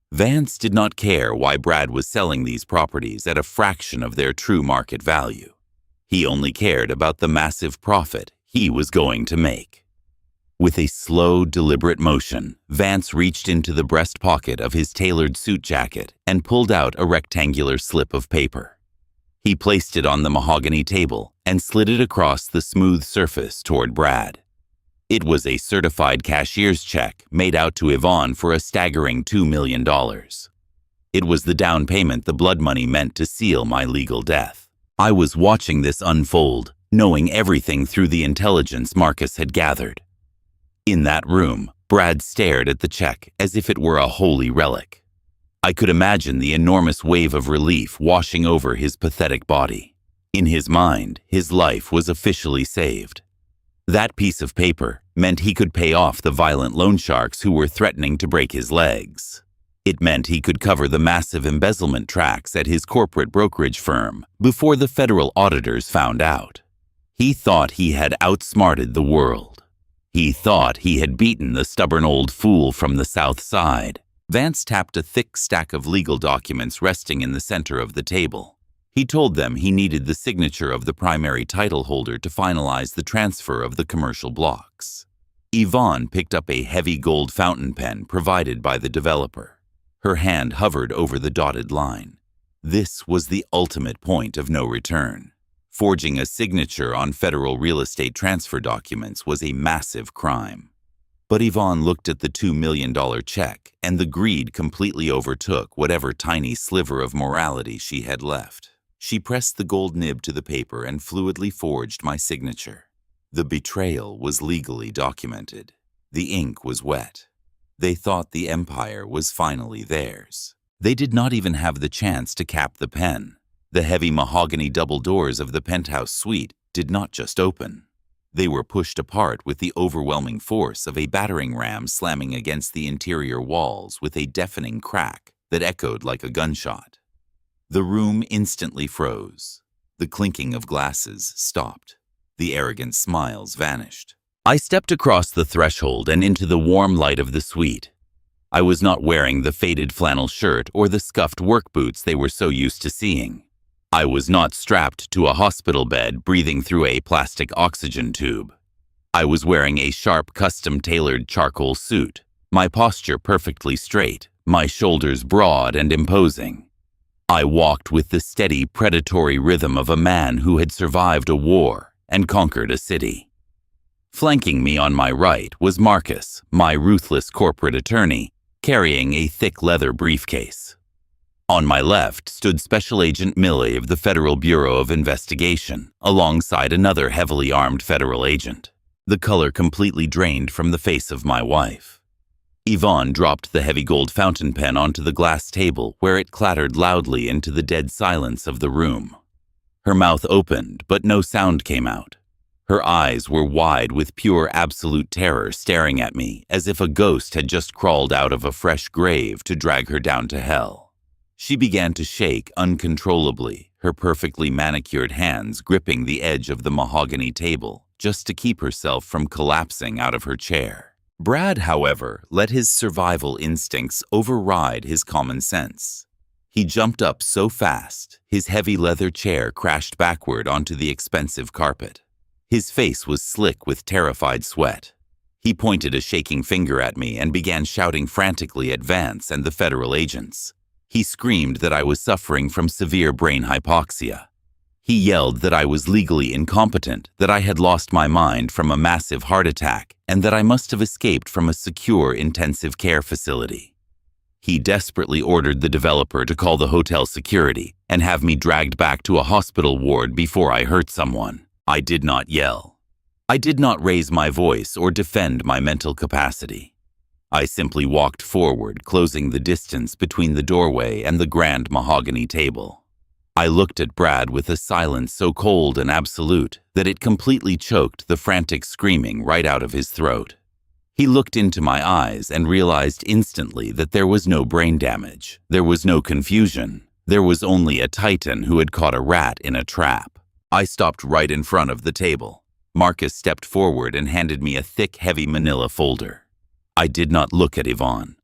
Vance did not care why Brad was selling these properties at a fraction of their true market value. He only cared about the massive profit he was going to make. With a slow, deliberate motion, Vance reached into the breast pocket of his tailored suit jacket and pulled out a rectangular slip of paper. He placed it on the mahogany table and slid it across the smooth surface toward Brad. It was a certified cashier's check made out to Yvonne for a staggering $2 million. It was the down payment the blood money meant to seal my legal death. I was watching this unfold, knowing everything through the intelligence Marcus had gathered. In that room, Brad stared at the check as if it were a holy relic. I could imagine the enormous wave of relief washing over his pathetic body. In his mind, his life was officially saved. That piece of paper meant he could pay off the violent loan sharks who were threatening to break his legs. It meant he could cover the massive embezzlement tracks at his corporate brokerage firm before the federal auditors found out. He thought he had outsmarted the world. He thought he had beaten the stubborn old fool from the South Side. Vance tapped a thick stack of legal documents resting in the center of the table. He told them he needed the signature of the primary title holder to finalize the transfer of the commercial blocks. Yvonne picked up a heavy gold fountain pen provided by the developer. Her hand hovered over the dotted line. This was the ultimate point of no return. Forging a signature on federal real estate transfer documents was a massive crime. But Yvonne looked at the $2 million check, and the greed completely overtook whatever tiny sliver of morality she had left. She pressed the gold nib to the paper and fluidly forged my signature. The betrayal was legally documented. The ink was wet. They thought the empire was finally theirs. They did not even have the chance to cap the pen. The heavy mahogany double doors of the penthouse suite did not just open. They were pushed apart with the overwhelming force of a battering ram slamming against the interior walls with a deafening crack that echoed like a gunshot. The room instantly froze. The clinking of glasses stopped. The arrogant smiles vanished. I stepped across the threshold and into the warm light of the suite. I was not wearing the faded flannel shirt or the scuffed work boots they were so used to seeing. I was not strapped to a hospital bed breathing through a plastic oxygen tube. I was wearing a sharp, custom-tailored charcoal suit, my posture perfectly straight, my shoulders broad and imposing. I walked with the steady, predatory rhythm of a man who had survived a war and conquered a city. Flanking me on my right was Marcus, my ruthless corporate attorney, carrying a thick leather briefcase. On my left stood Special Agent Milley of the Federal Bureau of Investigation, alongside another heavily armed federal agent. The color completely drained from the face of my wife. Yvonne dropped the heavy gold fountain pen onto the glass table, where it clattered loudly into the dead silence of the room. Her mouth opened, but no sound came out. Her eyes were wide with pure absolute terror, staring at me as if a ghost had just crawled out of a fresh grave to drag her down to hell. She began to shake uncontrollably, her perfectly manicured hands gripping the edge of the mahogany table just to keep herself from collapsing out of her chair. Brad, however, let his survival instincts override his common sense. He jumped up so fast, his heavy leather chair crashed backward onto the expensive carpet. His face was slick with terrified sweat. He pointed a shaking finger at me and began shouting frantically at Vance and the federal agents. He screamed that I was suffering from severe brain hypoxia. He yelled that I was legally incompetent, that I had lost my mind from a massive heart attack, and that I must have escaped from a secure intensive care facility. He desperately ordered the developer to call the hotel security and have me dragged back to a hospital ward before I hurt someone. I did not yell. I did not raise my voice or defend my mental capacity. I simply walked forward, closing the distance between the doorway and the grand mahogany table. I looked at Brad with a silence so cold and absolute that it completely choked the frantic screaming right out of his throat. He looked into my eyes and realized instantly that there was no brain damage. There was no confusion. There was only a titan who had caught a rat in a trap. I stopped right in front of the table. Marcus stepped forward and handed me a thick, heavy manila folder. I did not look at Yvonne.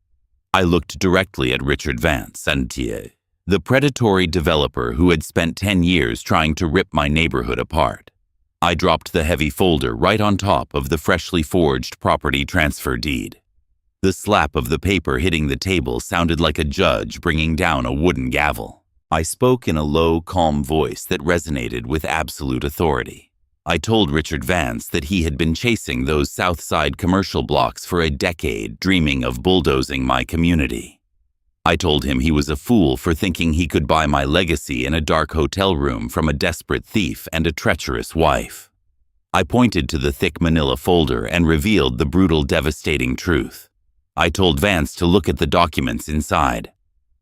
I looked directly at Richard Vance Santier, the predatory developer who had spent 10 years trying to rip my neighborhood apart. I dropped the heavy folder right on top of the freshly forged property transfer deed. The slap of the paper hitting the table sounded like a judge bringing down a wooden gavel. I spoke in a low, calm voice that resonated with absolute authority. I told Richard Vance that he had been chasing those South Side commercial blocks for a decade, dreaming of bulldozing my community. I told him he was a fool for thinking he could buy my legacy in a dark hotel room from a desperate thief and a treacherous wife. I pointed to the thick manila folder and revealed the brutal, devastating truth. I told Vance to look at the documents inside.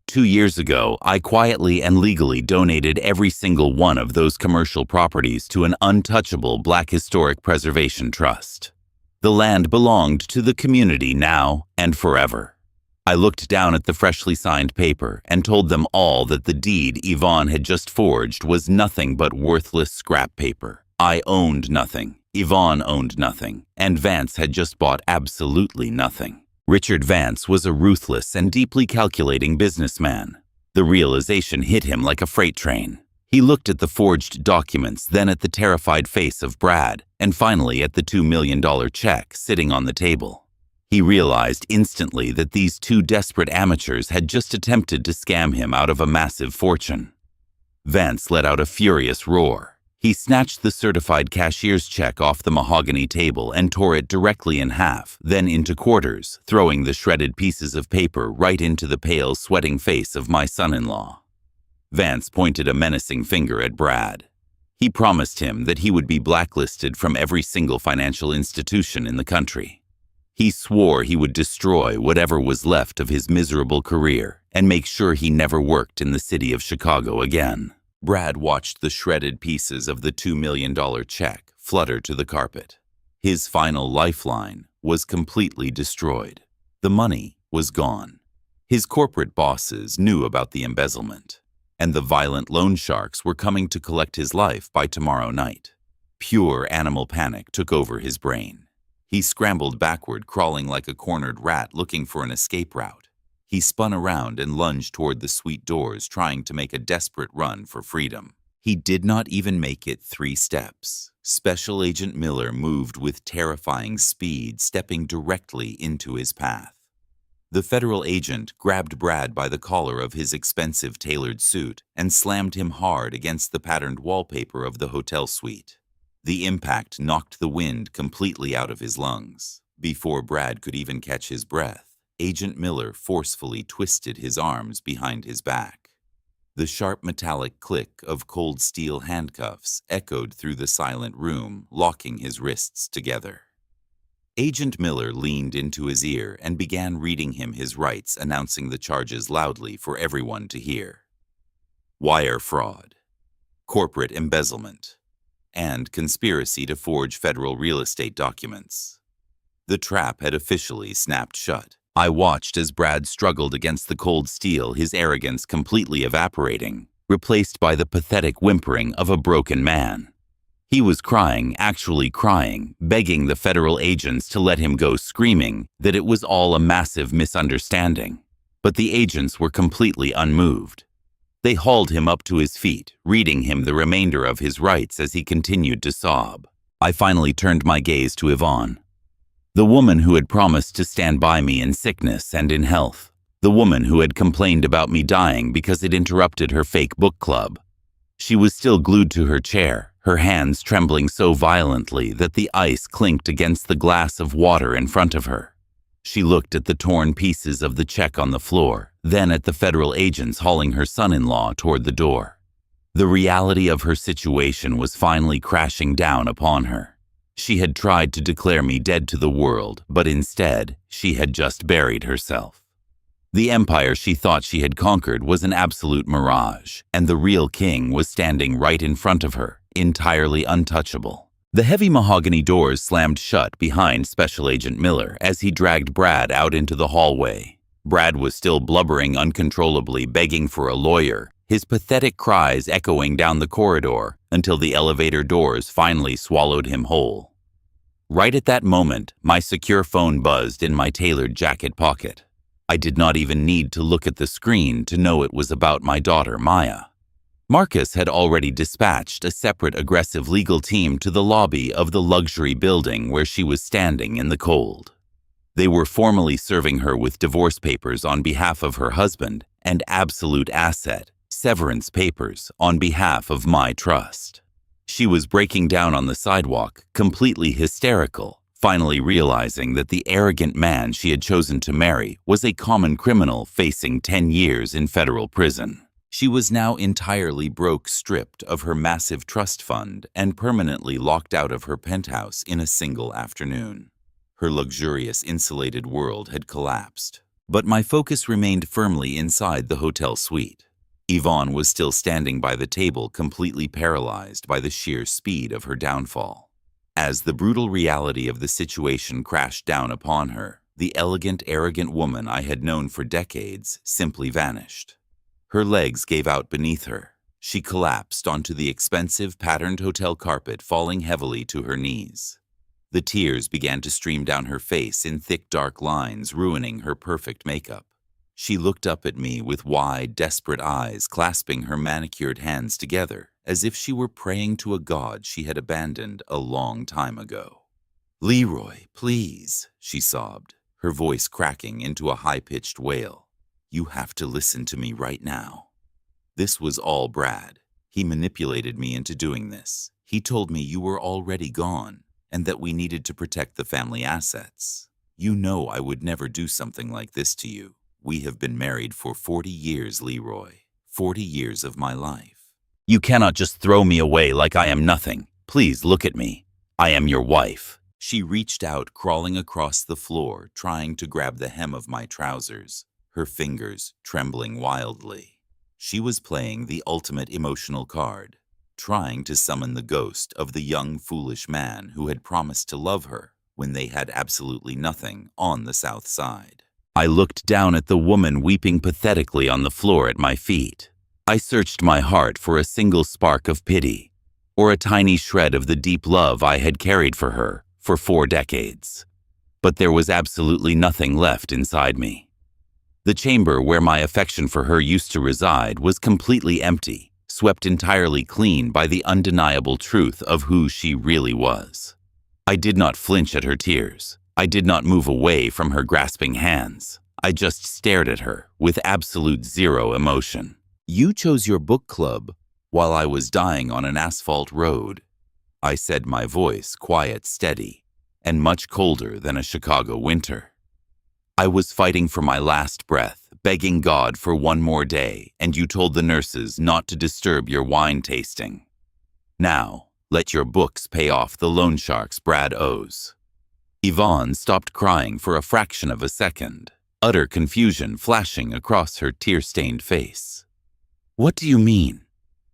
2 years ago, I quietly and legally donated every single one of those commercial properties to an untouchable Black Historic Preservation Trust. The land belonged to the community now and forever. I looked down at the freshly signed paper and told them all that the deed Yvonne had just forged was nothing but worthless scrap paper. I owned nothing, Yvonne owned nothing, and Vance had just bought absolutely nothing. Richard Vance was a ruthless and deeply calculating businessman. The realization hit him like a freight train. He looked at the forged documents, then at the terrified face of Brad, and finally at the $2 million check sitting on the table. He realized instantly that these two desperate amateurs had just attempted to scam him out of a massive fortune. Vance let out a furious roar. He snatched the certified cashier's check off the mahogany table and tore it directly in half, then into quarters, throwing the shredded pieces of paper right into the pale, sweating face of my son-in-law. Vance pointed a menacing finger at Brad. He promised him that he would be blacklisted from every single financial institution in the country. He swore he would destroy whatever was left of his miserable career and make sure he never worked in the city of Chicago again. Brad watched the shredded pieces of the $2 million check flutter to the carpet. His final lifeline was completely destroyed. The money was gone. His corporate bosses knew about the embezzlement, and the violent loan sharks were coming to collect his life by tomorrow night. Pure animal panic took over his brain. He scrambled backward, crawling like a cornered rat looking for an escape route. He spun around and lunged toward the suite doors, trying to make a desperate run for freedom. He did not even make it 3 steps. Special Agent Miller moved with terrifying speed, stepping directly into his path. The federal agent grabbed Brad by the collar of his expensive tailored suit and slammed him hard against the patterned wallpaper of the hotel suite. The impact knocked the wind completely out of his lungs. Before Brad could even catch his breath, Agent Miller forcefully twisted his arms behind his back. The sharp metallic click of cold steel handcuffs echoed through the silent room, locking his wrists together. Agent Miller leaned into his ear and began reading him his rights, announcing the charges loudly for everyone to hear. Wire fraud, corporate embezzlement, and conspiracy to forge federal real estate documents. The trap had officially snapped shut. I watched as Brad struggled against the cold steel, his arrogance completely evaporating, replaced by the pathetic whimpering of a broken man. He was crying, actually crying, begging the federal agents to let him go, screaming that it was all a massive misunderstanding. But the agents were completely unmoved. They hauled him up to his feet, reading him the remainder of his rights as he continued to sob. I finally turned my gaze to Yvonne, the woman who had promised to stand by me in sickness and in health, the woman who had complained about me dying because it interrupted her fake book club. She was still glued to her chair, her hands trembling so violently that the ice clinked against the glass of water in front of her. She looked at the torn pieces of the check on the floor, then at the federal agents hauling her son-in-law toward the door. The reality of her situation was finally crashing down upon her. She had tried to declare me dead to the world, but instead, she had just buried herself. The empire she thought she had conquered was an absolute mirage, and the real king was standing right in front of her, entirely untouchable. The heavy mahogany doors slammed shut behind Special Agent Miller as he dragged Brad out into the hallway. Brad was still blubbering uncontrollably, begging for a lawyer, his pathetic cries echoing down the corridor until the elevator doors finally swallowed him whole. Right at that moment, my secure phone buzzed in my tailored jacket pocket. I did not even need to look at the screen to know it was about my daughter, Maya. Marcus had already dispatched a separate aggressive legal team to the lobby of the luxury building where she was standing in the cold. They were formally serving her with divorce papers on behalf of her husband and absolute asset, severance papers on behalf of my trust. She was breaking down on the sidewalk, completely hysterical, finally realizing that the arrogant man she had chosen to marry was a common criminal facing 10 years in federal prison. She was now entirely broke, stripped of her massive trust fund, and permanently locked out of her penthouse in a single afternoon. Her luxurious, insulated world had collapsed, but my focus remained firmly inside the hotel suite. Yvonne was still standing by the table, completely paralyzed by the sheer speed of her downfall. As the brutal reality of the situation crashed down upon her, the elegant, arrogant woman I had known for decades simply vanished. Her legs gave out beneath her. She collapsed onto the expensive, patterned hotel carpet, falling heavily to her knees. The tears began to stream down her face in thick, dark lines, ruining her perfect makeup. She looked up at me with wide, desperate eyes, clasping her manicured hands together, as if she were praying to a god she had abandoned a long time ago. "Leroy, please," she sobbed, her voice cracking into a high-pitched wail. "You have to listen to me right now." This was all Brad. He manipulated me into doing this. He told me you were already gone, and that we needed to protect the family assets. You know I would never do something like this to you. We have been married for 40 years, Leroy. 40 years of my life. You cannot just throw me away like I am nothing. Please look at me. I am your wife. She reached out, crawling across the floor, trying to grab the hem of my trousers, her fingers trembling wildly. She was playing the ultimate emotional card, trying to summon the ghost of the young, foolish man who had promised to love her when they had absolutely nothing on the South Side. I looked down at the woman weeping pathetically on the floor at my feet. I searched my heart for a single spark of pity, or a tiny shred of the deep love I had carried for her for 4 decades. But there was absolutely nothing left inside me. The chamber where my affection for her used to reside was completely empty, swept entirely clean by the undeniable truth of who she really was. I did not flinch at her tears. I did not move away from her grasping hands. I just stared at her with absolute zero emotion. "You chose your book club while I was dying on an asphalt road," I said, my voice quiet, steady, and much colder than a Chicago winter. "I was fighting for my last breath, begging God for one more day, and you told the nurses not to disturb your wine tasting. Now, let your books pay off the loan sharks Brad owes." Yvonne stopped crying for a fraction of a second, utter confusion flashing across her tear-stained face. "What do you mean?"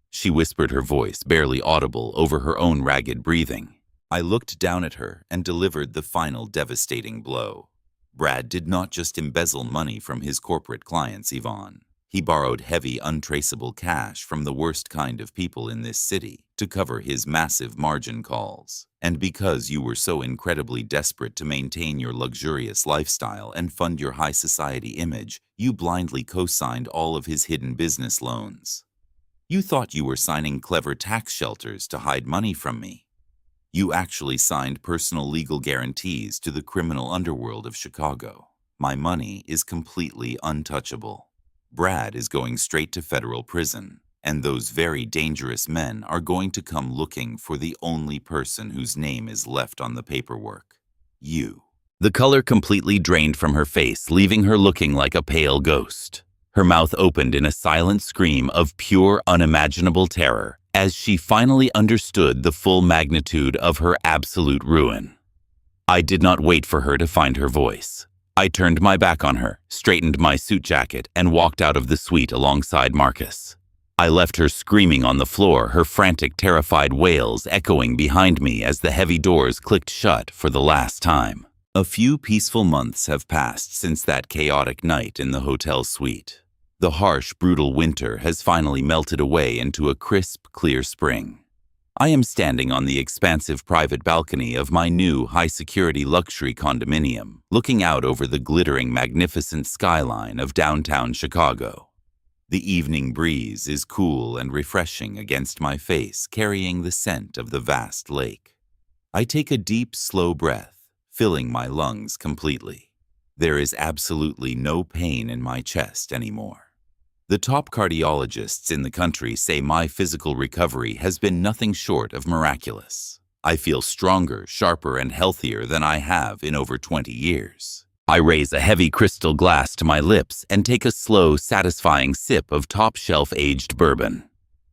she whispered, her voice barely audible over her own ragged breathing. I looked down at her and delivered the final devastating blow. Brad did not just embezzle money from his corporate clients, Yvonne. He borrowed heavy, untraceable cash from the worst kind of people in this city to cover his massive margin calls. And because you were so incredibly desperate to maintain your luxurious lifestyle and fund your high society image, you blindly co-signed all of his hidden business loans. You thought you were signing clever tax shelters to hide money from me. You actually signed personal legal guarantees to the criminal underworld of Chicago. My money is completely untouchable. Brad is going straight to federal prison, and those very dangerous men are going to come looking for the only person whose name is left on the paperwork. You. The color completely drained from her face, leaving her looking like a pale ghost. Her mouth opened in a silent scream of pure, unimaginable terror as she finally understood the full magnitude of her absolute ruin. I did not wait for her to find her voice. I turned my back on her, straightened my suit jacket, and walked out of the suite alongside Marcus. I left her screaming on the floor, her frantic, terrified wails echoing behind me as the heavy doors clicked shut for the last time. A few peaceful months have passed since that chaotic night in the hotel suite. The harsh, brutal winter has finally melted away into a crisp, clear spring. I am standing on the expansive private balcony of my new high-security luxury condominium, looking out over the glittering, magnificent skyline of downtown Chicago. The evening breeze is cool and refreshing against my face, carrying the scent of the vast lake. I take a deep, slow breath, filling my lungs completely. There is absolutely no pain in my chest anymore. The top cardiologists in the country say my physical recovery has been nothing short of miraculous. I feel stronger, sharper, and healthier than I have in over 20 years. I raise a heavy crystal glass to my lips and take a slow, satisfying sip of top-shelf aged bourbon.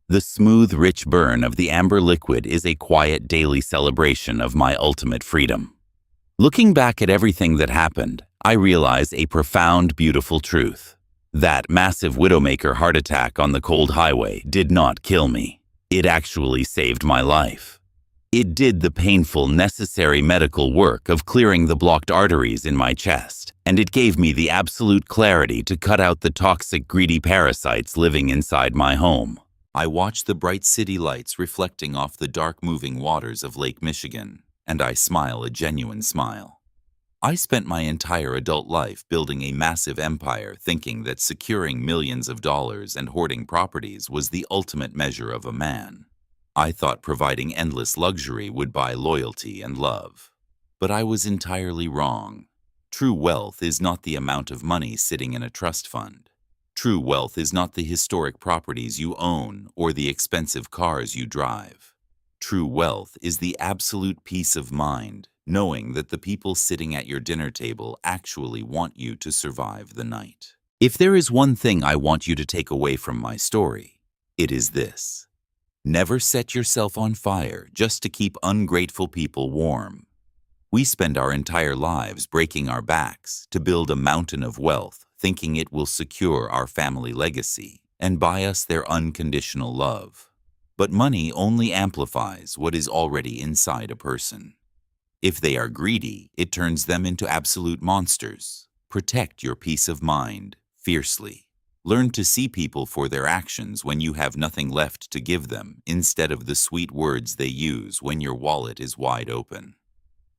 The smooth, rich burn of the amber liquid is a quiet daily celebration of my ultimate freedom. Looking back at everything that happened, I realize a profound, beautiful truth. That massive Widowmaker heart attack on the cold highway did not kill me. It actually saved my life. It did the painful, necessary medical work of clearing the blocked arteries in my chest, and it gave me the absolute clarity to cut out the toxic, greedy parasites living inside my home. I watch the bright city lights reflecting off the dark, moving waters of Lake Michigan, and I smile a genuine smile. I spent my entire adult life building a massive empire thinking that securing millions of dollars and hoarding properties was the ultimate measure of a man. I thought providing endless luxury would buy loyalty and love. But I was entirely wrong. True wealth is not the amount of money sitting in a trust fund. True wealth is not the historic properties you own or the expensive cars you drive. True wealth is the absolute peace of mind, knowing that the people sitting at your dinner table actually want you to survive the night. If there is one thing I want you to take away from my story, it is this. Never set yourself on fire just to keep ungrateful people warm. We spend our entire lives breaking our backs to build a mountain of wealth, thinking it will secure our family legacy and buy us their unconditional love. But money only amplifies what is already inside a person. If they are greedy, it turns them into absolute monsters. Protect your peace of mind fiercely. Learn to see people for their actions when you have nothing left to give them, instead of the sweet words they use when your wallet is wide open.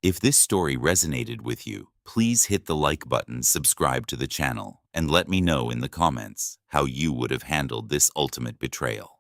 If this story resonated with you, please hit the like button, subscribe to the channel, and let me know in the comments how you would have handled this ultimate betrayal.